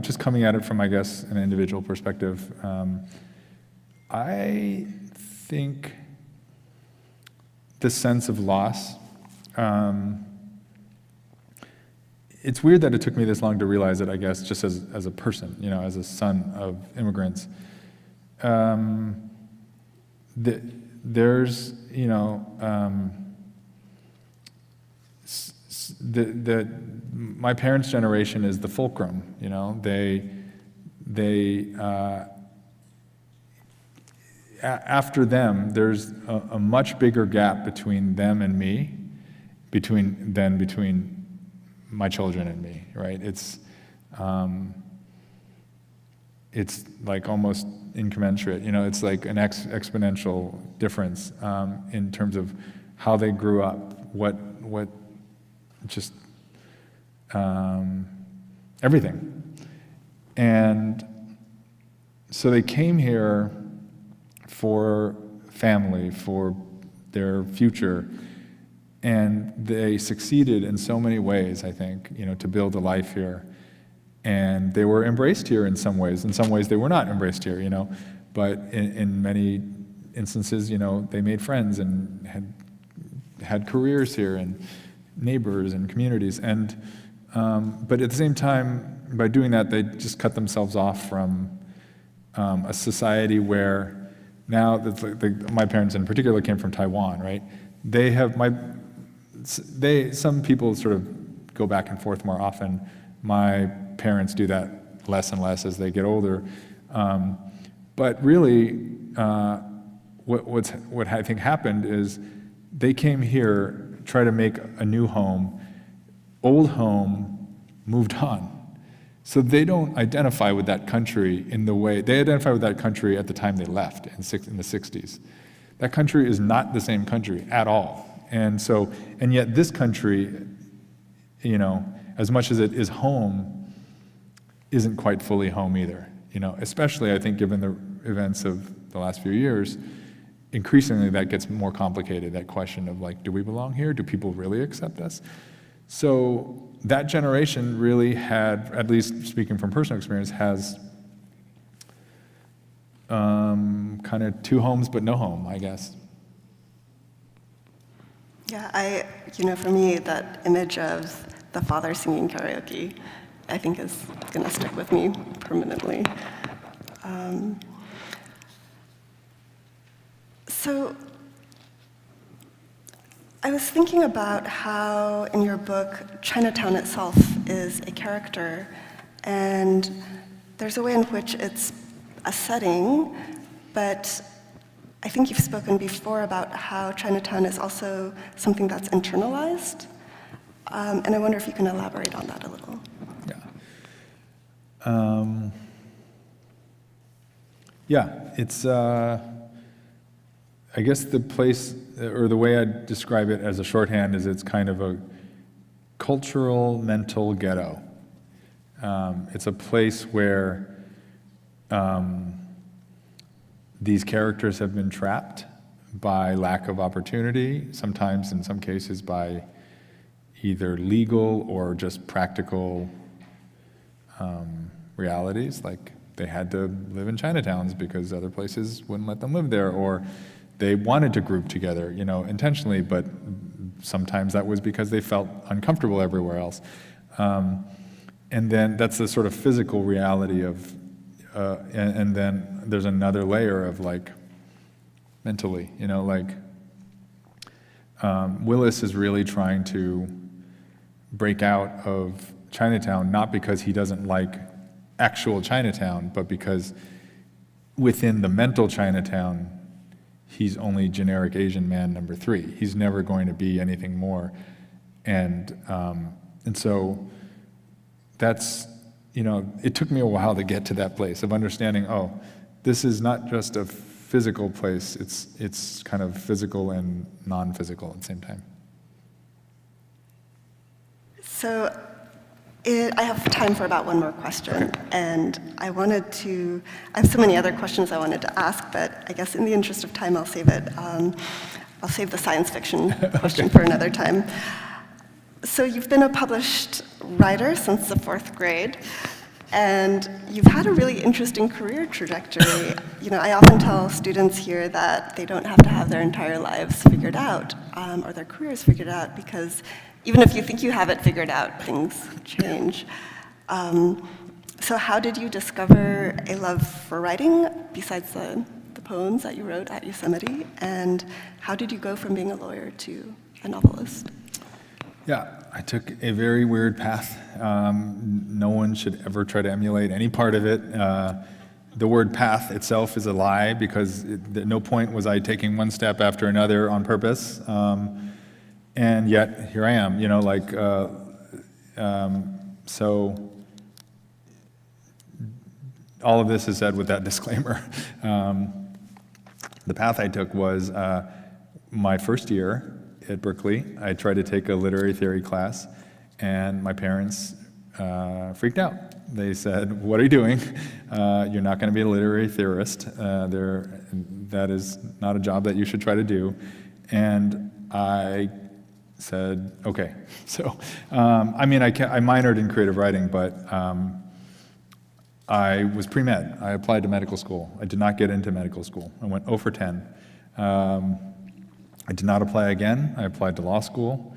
Just coming at it from, I guess, an individual perspective, I think the sense of loss, it's weird that it took me this long to realize it, I guess, just as a person, as a son of immigrants. There's, my parents' generation is the fulcrum, after them, there's a much bigger gap between them and me, between my children and me, right? It's like almost incommensurate, it's like an exponential difference in terms of how they grew up, what just everything. And so they came here for family, for their future, and they succeeded in so many ways, I think, to build a life here. And they were embraced here in some ways. In some ways they were not embraced here, but in many instances, they made friends and had careers here and neighbors and communities. And but at the same time, by doing that, they just cut themselves off from a society where now, my parents in particular came from Taiwan, right? Some people sort of go back and forth more often. My parents do that less and less as they get older. But really, what I think happened is they came here, try to make a new home. Old home moved on. So they don't identify with that country in the way, they identify with that country at the time they left in the 60s. That country is not the same country at all. And yet this country, as much as it is home, isn't quite fully home either. Especially I think given the events of the last few years, increasingly that gets more complicated, that question of like, do we belong here? Do people really accept us? So that generation really had, at least speaking from personal experience, has kind of two homes but no home, I guess. Yeah, for me, that image of the father singing karaoke, I think is going to stick with me permanently. So I was thinking about how in your book, Chinatown itself is a character, and there's a way in which it's a setting, but I think you've spoken before about how Chinatown is also something that's internalized, and I wonder if you can elaborate on that a little. Yeah, it's, I guess the place, or the way I describe it as a shorthand is it's kind of a cultural mental ghetto. It's a place where these characters have been trapped by lack of opportunity, sometimes in some cases by either legal or just practical realities, like they had to live in Chinatowns because other places wouldn't let them live there, or they wanted to group together, intentionally, but sometimes that was because they felt uncomfortable everywhere else. And then that's the sort of physical reality of, and then there's another layer of like mentally, Willis is really trying to break out of Chinatown, not because he doesn't like actual Chinatown, but because within the mental Chinatown, he's only generic Asian man number 3. He's never going to be anything more. And so that's, it took me a while to get to that place of understanding, oh, this is not just a physical place, it's kind of physical and non-physical at the same time. So I have time for about one more question, and I have so many other questions I wanted to ask, but I guess in the interest of time, I'll save it. I'll save the science fiction question for another time. So you've been a published writer since the 4th grade, and you've had a really interesting career trajectory. I often tell students here that they don't have to have their entire lives figured out, or their careers figured out, because even if you think you have it figured out, things change. So how did you discover a love for writing, besides the poems that you wrote at Yosemite? And how did you go from being a lawyer to a novelist? Yeah, I took a very weird path. No one should ever try to emulate any part of it. The word path itself is a lie, because at no point was I taking one step after another on purpose. And yet, here I am, so all of this is said with that disclaimer. The path I took was my first year at Berkeley. I tried to take a literary theory class, and my parents freaked out. They said, "What are you doing? You're not going to be a literary theorist. That is not a job that you should try to do." And I said, okay. So, I minored in creative writing, but I was pre-med. I applied to medical school. I did not get into medical school. I went 0 for 10. I did not apply again. I applied to law school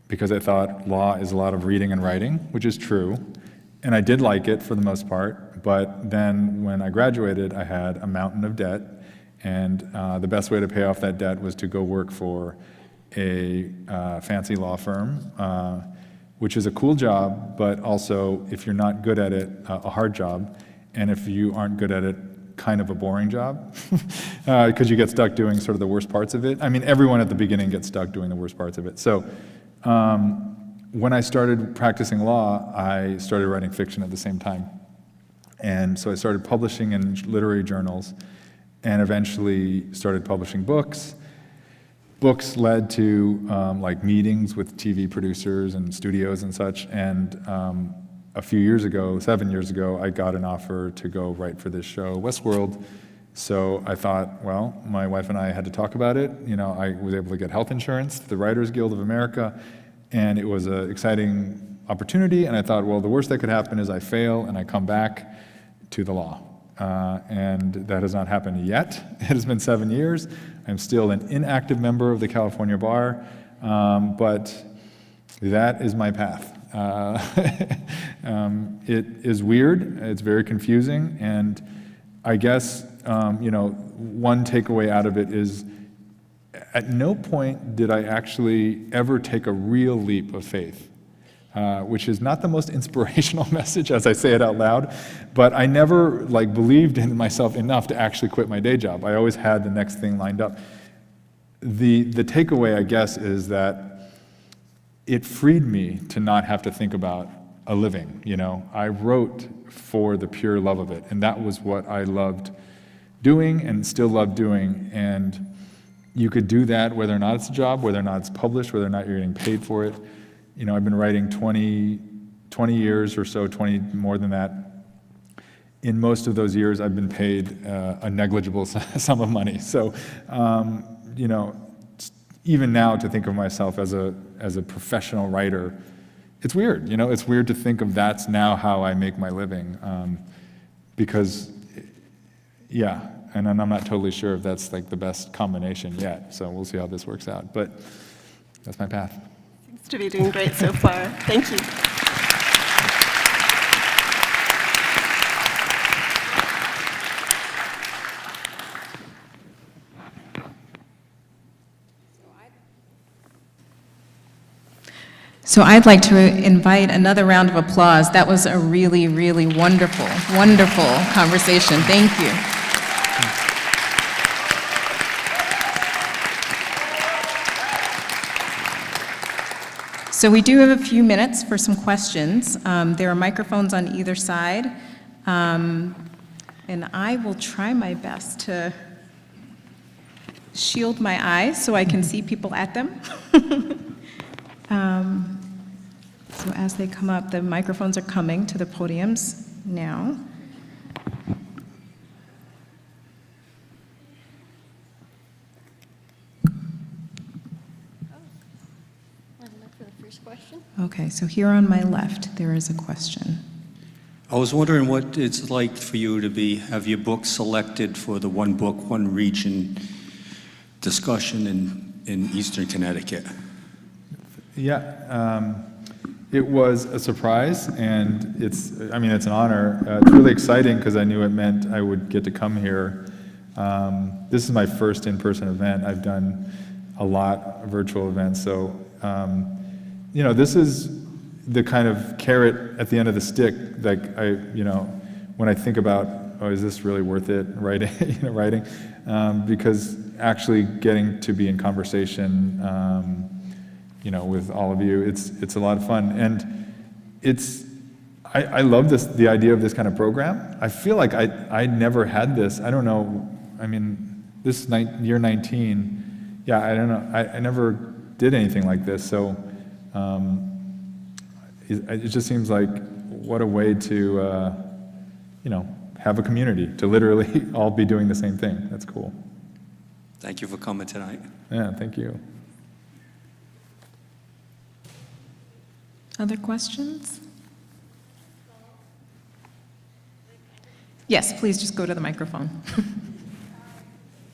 because I thought law is a lot of reading and writing, which is true. And I did like it for the most part, but then when I graduated, I had a mountain of debt, and the best way to pay off that debt was to go work for a fancy law firm, which is a cool job, but also, if you're not good at it, a hard job, and if you aren't good at it, kind of a boring job, because you get stuck doing sort of the worst parts of it. Everyone at the beginning gets stuck doing the worst parts of it. So when I started practicing law, I started writing fiction at the same time. And so I started publishing in literary journals, and eventually started publishing books. Books led to meetings with TV producers and studios and such, and a few years ago, 7 years ago, I got an offer to go write for this show, Westworld. So I thought, well, my wife and I had to talk about it. I was able to get health insurance, the Writers Guild of America, and it was an exciting opportunity, and I thought, well, the worst that could happen is I fail and I come back to the law. And that has not happened yet. It has been 7 years. I'm still an inactive member of the California Bar. but that is my path. It is weird, it's very confusing, and I guess, one takeaway out of it is at no point did I actually ever take a real leap of faith, which is not the most inspirational message as I say it out loud, but I never believed in myself enough to actually quit my day job. I always had the next thing lined up. The takeaway, I guess, is that it freed me to not have to think about a living, I wrote for the pure love of it, and that was what I loved doing and still love doing, and you could do that whether or not it's a job, whether or not it's published, whether or not you're getting paid for it. I've been writing 20 years or so, 20 more than that. In most of those years, I've been paid a negligible sum of money. So, even now to think of myself as a professional writer, it's weird. It's weird to think of that's now how I make my living, because, yeah, and I'm not totally sure if that's the best combination yet. So we'll see how this works out. But that's my path. Seems to be doing great so far. Thank you. So I'd like to invite another round of applause. That was a really, really wonderful, wonderful conversation. Thank you. So we do have a few minutes for some questions. There are microphones on either side. And I will try my best to shield my eyes so I can see people at them. So as they come up, the microphones are coming to the podiums now. For the first question. Okay, so here on my left, there is a question. I was wondering what it's like for you to have your book selected for the One Book, One Region discussion in Eastern Connecticut. Yeah, it was a surprise, and it's an honor. It's really exciting because I knew it meant I would get to come here. This is my first in-person event. I've done a lot of virtual events, so this is the kind of carrot at the end of the stick. When I think about, is this really worth it? Writing, because actually getting to be in conversation. With all of you, it's a lot of fun, and I love the idea of this kind of program. I feel like I never had this. I don't know. This year 19. Yeah, I don't know. I never did anything like this. So it just seems like what a way to have a community, to literally all be doing the same thing. That's cool. Thank you for coming tonight. Yeah, thank you. Other questions? Yes, please just go to the microphone.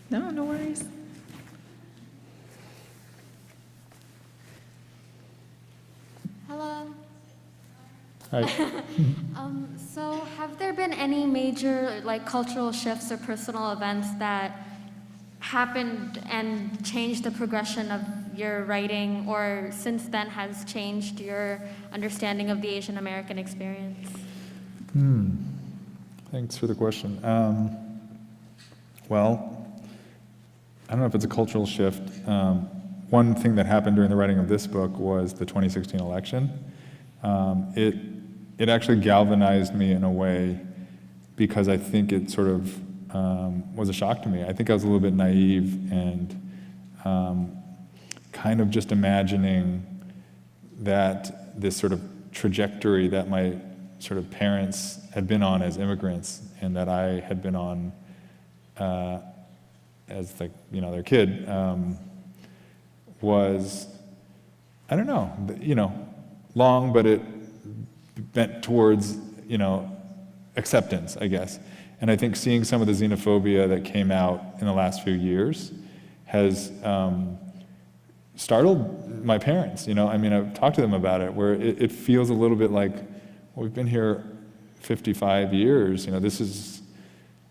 No worries. Hello. Hi. So have there been any major cultural shifts or personal events that happened and changed the progression of your writing, or since then has changed your understanding of the Asian American experience? Thanks for the question. Well, I don't know if it's a cultural shift. One thing that happened during the writing of this book was the 2016 election. It actually galvanized me in a way, because I think it sort of was a shock to me. I think I was a little bit naive and kind of just imagining that this sort of trajectory that my sort of parents had been on as immigrants, and that I had been on as their kid, was, I don't know, long, but it bent towards, acceptance, I guess. And I think seeing some of the xenophobia that came out in the last few years has startled my parents, you know. I mean, I've talked to them about it, where it feels a little bit like, well, we've been here 55 years, you know, this is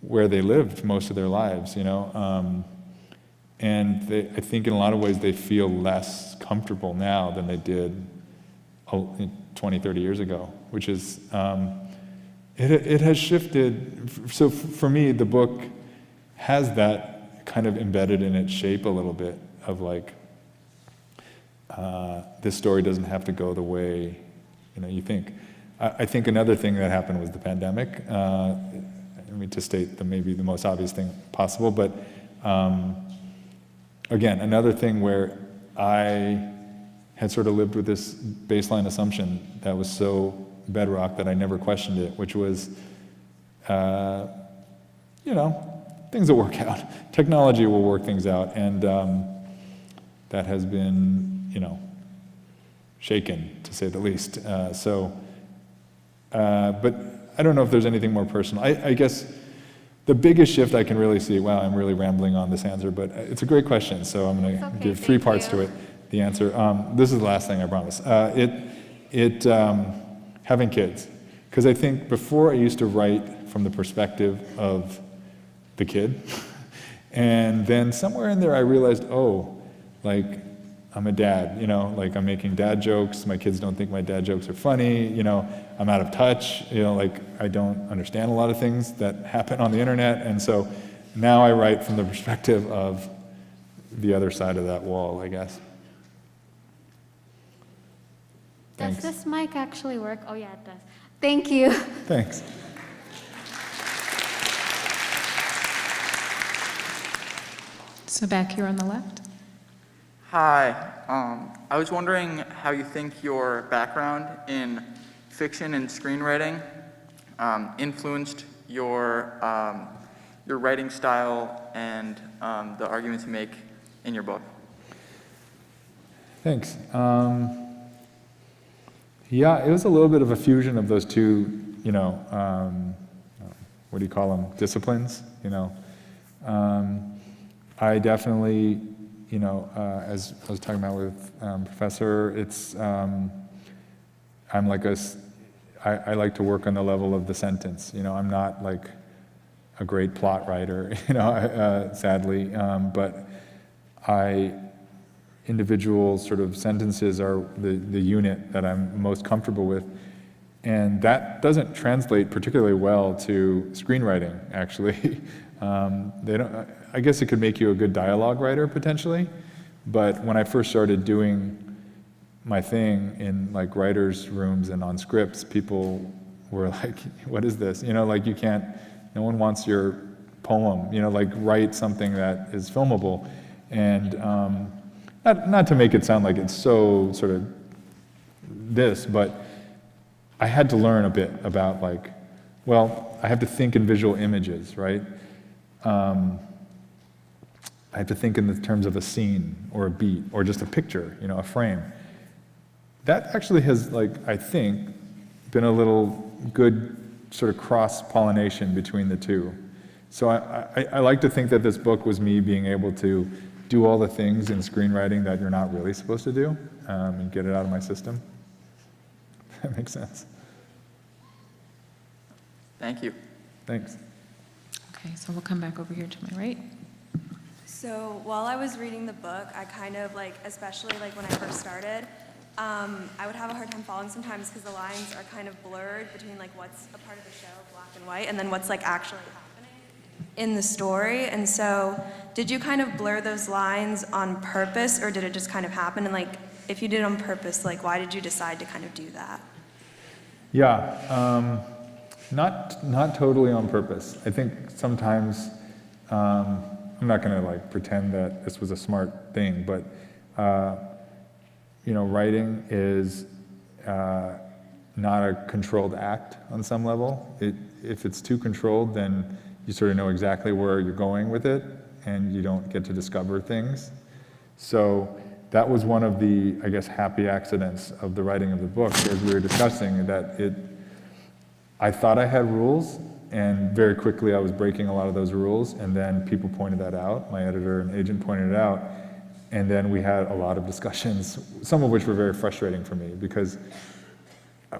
where they lived most of their lives, you know. And I think in a lot of ways they feel less comfortable now than they did 20, 30 years ago, which is, it has shifted. So for me, the book has that kind of embedded in its shape a little bit of like, this story doesn't have to go the way, you know, you think. I think another thing that happened was the pandemic. I mean, to state maybe the most obvious thing possible, but again, another thing where I had sort of lived with this baseline assumption that was so bedrock that I never questioned it, which was, you know, things will work out. Technology will work things out, and that has been, you know, shaken, to say the least. But I don't know if there's anything more personal. I guess the biggest shift I can really see, wow, I'm really rambling on this answer, but it's a great question, so I'm going to give 3 parts to it, the answer. This is the last thing, I promise. Having kids. Because I think before I used to write from the perspective of the kid, and then somewhere in there I realized, oh, like, I'm a dad, you know, like I'm making dad jokes, my kids don't think my dad jokes are funny, you know, I'm out of touch, you know, like I don't understand a lot of things that happen on the internet, and so now I write from the perspective of the other side of that wall, I guess. Does Thanks. this mic actually work? Oh yeah, it does. Thank you. Thanks. So back here on the left. Hi, I was wondering how you think your background in fiction and screenwriting influenced your writing style and the arguments you make in your book. Thanks. Yeah, it was a little bit of a fusion of those two, you know, what do you call them, disciplines, you know. I definitely, you know, as I was talking about with Professor, it's, I'm like I like to work on the level of the sentence, you know, I'm not like a great plot writer, you know, sadly, but individual sort of sentences are the unit that I'm most comfortable with, and that doesn't translate particularly well to screenwriting, actually. I guess it could make you a good dialogue writer potentially, but when I first started doing my thing in like writers' rooms and on scripts, people were like, what is this? You know, like you can't, no one wants your poem, you know, like write something that is filmable. And not to make it sound like it's so sort of this, but I had to learn a bit about like, well, I have to think in visual images, right? I have to think in the terms of a scene or a beat or just a picture, you know, a frame. That actually has, like, I think, been a little good sort of cross-pollination between the two. So I like to think that this book was me being able to do all the things in screenwriting that you're not really supposed to do, and get it out of my system. That makes sense. Thank you. Thanks. Okay, so we'll come back over here to my right. So while I was reading the book, I kind of like, especially like when I first started, I would have a hard time following sometimes because the lines are kind of blurred between like what's a part of the show, black and white, and then what's like actually happening in the story. And so did you kind of blur those lines on purpose, or did it just kind of happen? And like, if you did it on purpose, like why did you decide to kind of do that? Yeah, not totally on purpose. I think sometimes, I'm not going to like pretend that this was a smart thing, but you know, writing is not a controlled act on some level. If it's too controlled, then you sort of know exactly where you're going with it, and you don't get to discover things. So that was one of the, I guess, happy accidents of the writing of the book, as we were discussing, that I thought I had rules, and very quickly I was breaking a lot of those rules, and then people pointed that out, my editor and agent pointed it out, And then we had a lot of discussions, some of which were very frustrating for me, because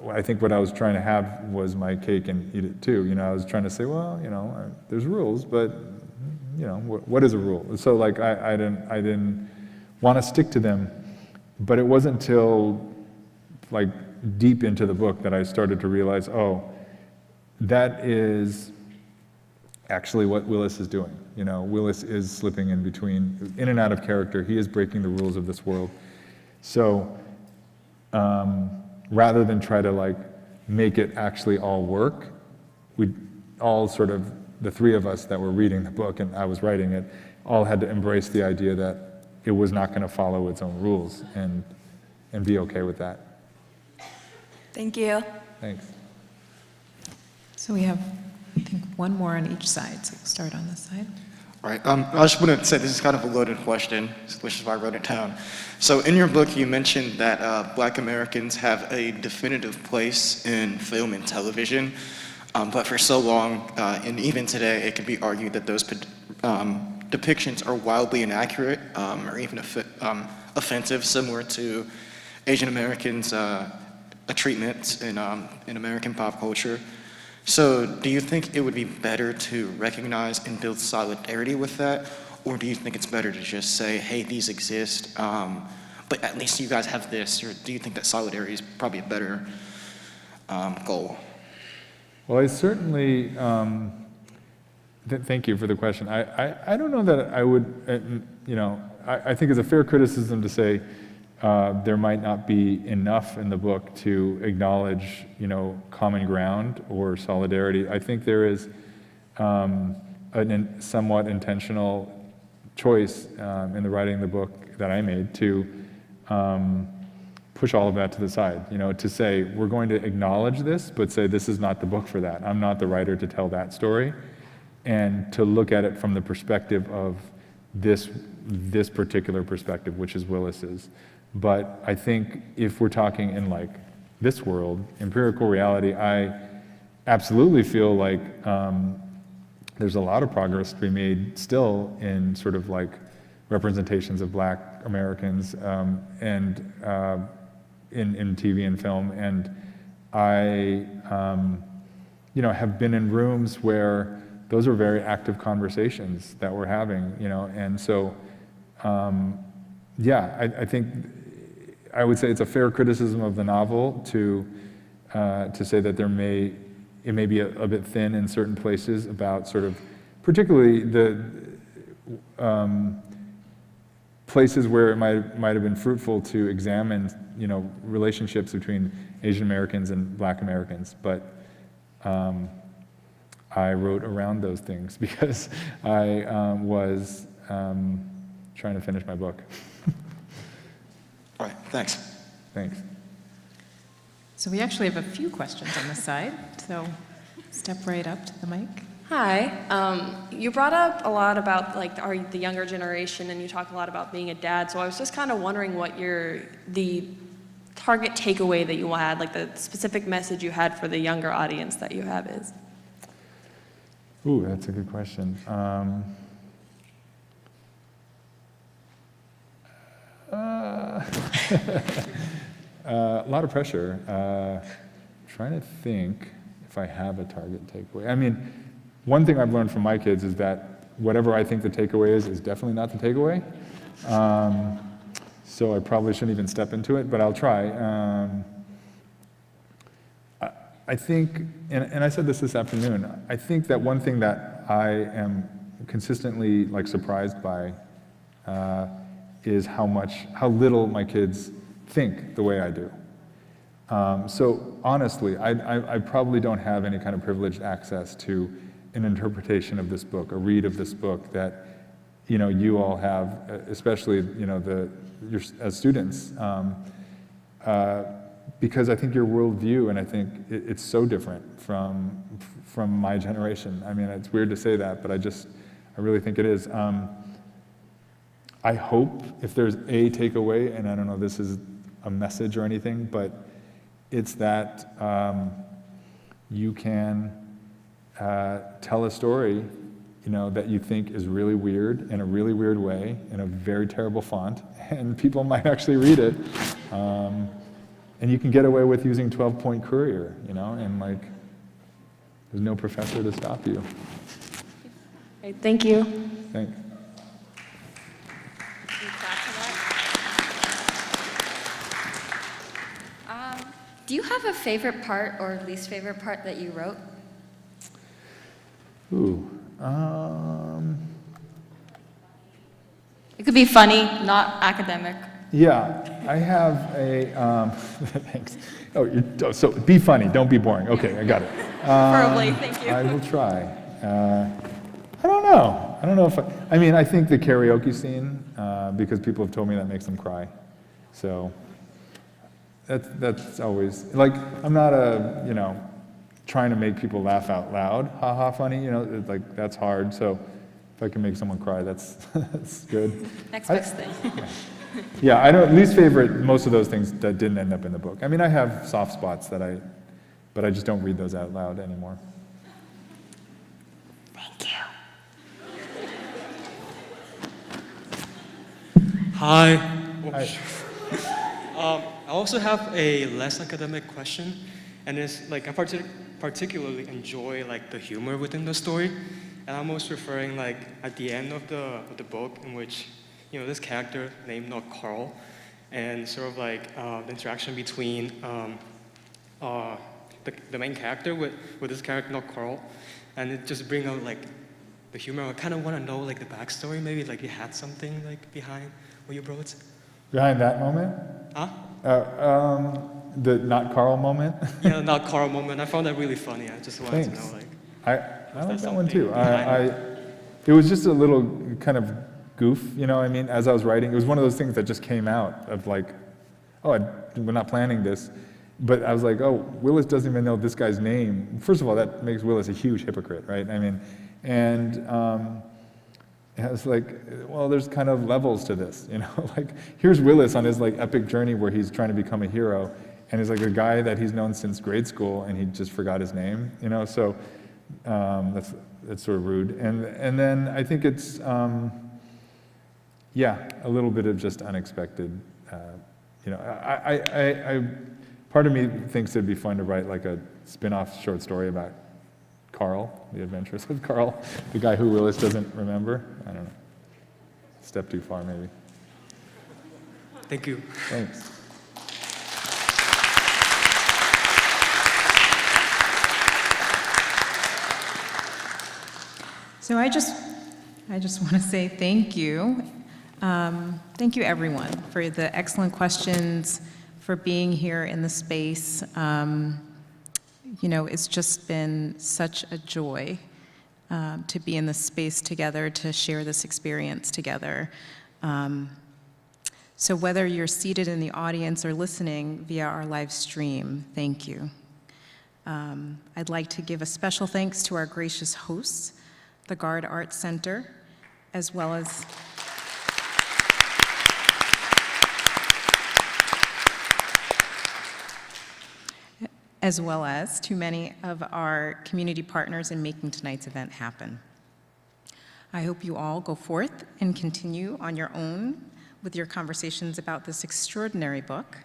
I think what I was trying to have was my cake and eat it too. You know, I was trying to say, well, you know, there's rules, but you know, what is a rule? So like, I didn't want to stick to them, but it wasn't until like deep into the book that I started to realize, oh, that is actually what Willis is doing. You know, Willis is slipping in between, in and out of character. He is breaking the rules of this world. So rather than try to like make it actually all work, we all sort of, the three of us that were reading the book and I was writing it, all had to embrace the idea that it was not going to follow its own rules and be okay with that. Thank you. Thanks. So we have, I think, one more on each side, so we'll start on this side. All right, I just want to say this is kind of a loaded question, which is why I wrote it down. So in your book, you mentioned that Black Americans have a definitive place in film and television, but for so long, and even today, it can be argued that those depictions are wildly inaccurate or even offensive, similar to Asian Americans' treatment in American pop culture. So do you think it would be better to recognize and build solidarity with that? Or do you think it's better to just say, hey, these exist, but at least you guys have this? Or do you think that solidarity is probably a better goal? Well, I certainly, thank you for the question. I don't know that I would, you know, I think it's a fair criticism to say there might not be enough in the book to acknowledge, you know, common ground or solidarity. I think there is a somewhat intentional choice in the writing of the book that I made to push all of that to the side, you know, to say we're going to acknowledge this, but say this is not the book for that. I'm not the writer to tell that story, and to look at it from the perspective of this particular perspective, which is Willis's. But I think if we're talking in like this world, empirical reality, I absolutely feel like there's a lot of progress to be made still in sort of like representations of Black Americans and in TV and film. And I, you know, have been in rooms where those are very active conversations that we're having, you know, and so, yeah, I think I would say it's a fair criticism of the novel to say that it may be a bit thin in certain places about sort of, particularly the places where it might have been fruitful to examine, you know, relationships between Asian Americans and Black Americans, but I wrote around those things because I was trying to finish my book. All right, thanks. Thanks. So we actually have a few questions on this side, so step right up to the mic. Hi. You brought up a lot about like the younger generation, and you talk a lot about being a dad. So I was just kind of wondering what the target takeaway that you had, like the specific message you had for the younger audience that you have is. Ooh, that's a good question. A lot of pressure. Trying to think if I have a target takeaway. I mean, one thing I've learned from my kids is that whatever I think the takeaway is definitely not the takeaway. So I probably shouldn't even step into it, but I'll try. I think, and I said this afternoon, I think that one thing that I am consistently like surprised by is how little my kids think the way I do. So honestly, I probably don't have any kind of privileged access to an interpretation of this book, a read of this book that, you know, you all have, especially, you know, as students, because I think your worldview, and I think it's so different from my generation. I mean, it's weird to say that, but I really think it is. I hope if there's a takeaway, and I don't know if this is a message or anything, but it's that you can tell a story you know, that you think is really weird in a really weird way, in a very terrible font, and people might actually read it. And you can get away with using 12-point Courier, you know, and like, there's no professor to stop you. Okay, thank you. Thanks. Do you have a favorite part or least favorite part that you wrote? Ooh, It could be funny, not academic. yeah, I have a, thanks. Oh, so be funny, don't be boring. Okay, I got it. Preferably, thank you. I will try. I don't know. I don't know if I mean, I think the karaoke scene, because people have told me that makes them cry. So that's always, like, I'm not you know, trying to make people laugh out loud, haha funny, you know, it's like, that's hard. So if I can make someone cry, that's, that's good. Next best thing. Yeah, I don't, least favorite, most of those things that didn't end up in the book. I mean, I have soft spots but I just don't read those out loud anymore. Thank you. Hi. Hi. I also have a less academic question, and it's like I particularly enjoy like the humor within the story, and I'm most referring like at the end of the book in which, you know, this character named not Carl, and sort of like the interaction between the main character with this character not Carl, and it just bring out like the humor. I kind of want to know like the backstory, maybe like you had something like behind what you wrote. Behind that moment? Huh? The not Carl moment? Yeah, not Carl moment. I found that really funny. I just wanted Thanks. to know, like. I like that one too. behind It was just a little kind of goof, you know what I mean? As I was writing, it was one of those things that just came out of like, oh, we're not planning this. But I was like, oh, Willis doesn't even know this guy's name. First of all, that makes Willis a huge hypocrite, right? I mean, and I was like, well, there's kind of levels to this, you know? Like, here's Willis on his like epic journey where he's trying to become a hero, and he's like a guy that he's known since grade school, and he just forgot his name, you know? So that's sort of rude. And then I think it's, yeah, a little bit of just unexpected, you know, I part of me thinks it'd be fun to write like a spin-off short story about Carl, the adventures of Carl, the guy who Willis doesn't remember. I don't know. Step too far, maybe. Thank you. Thanks. So I just want to say thank you. Thank you, everyone, for the excellent questions, for being here in the space. You know, it's just been such a joy to be in this space together, to share this experience together. So whether you're seated in the audience or listening via our live stream, thank you. I'd like to give a special thanks to our gracious hosts, the Gard Arts Center, as well as to many of our community partners in making tonight's event happen. I hope you all go forth and continue on your own with your conversations about this extraordinary book.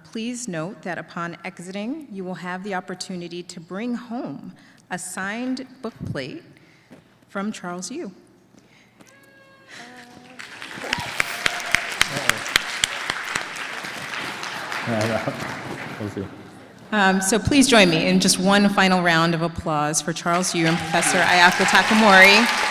Please note that upon exiting, you will have the opportunity to bring home a signed book plate from Charles Yu. We'll see. So please join me in just one final round of applause for Charles Yu and Professor Ayako Takamori.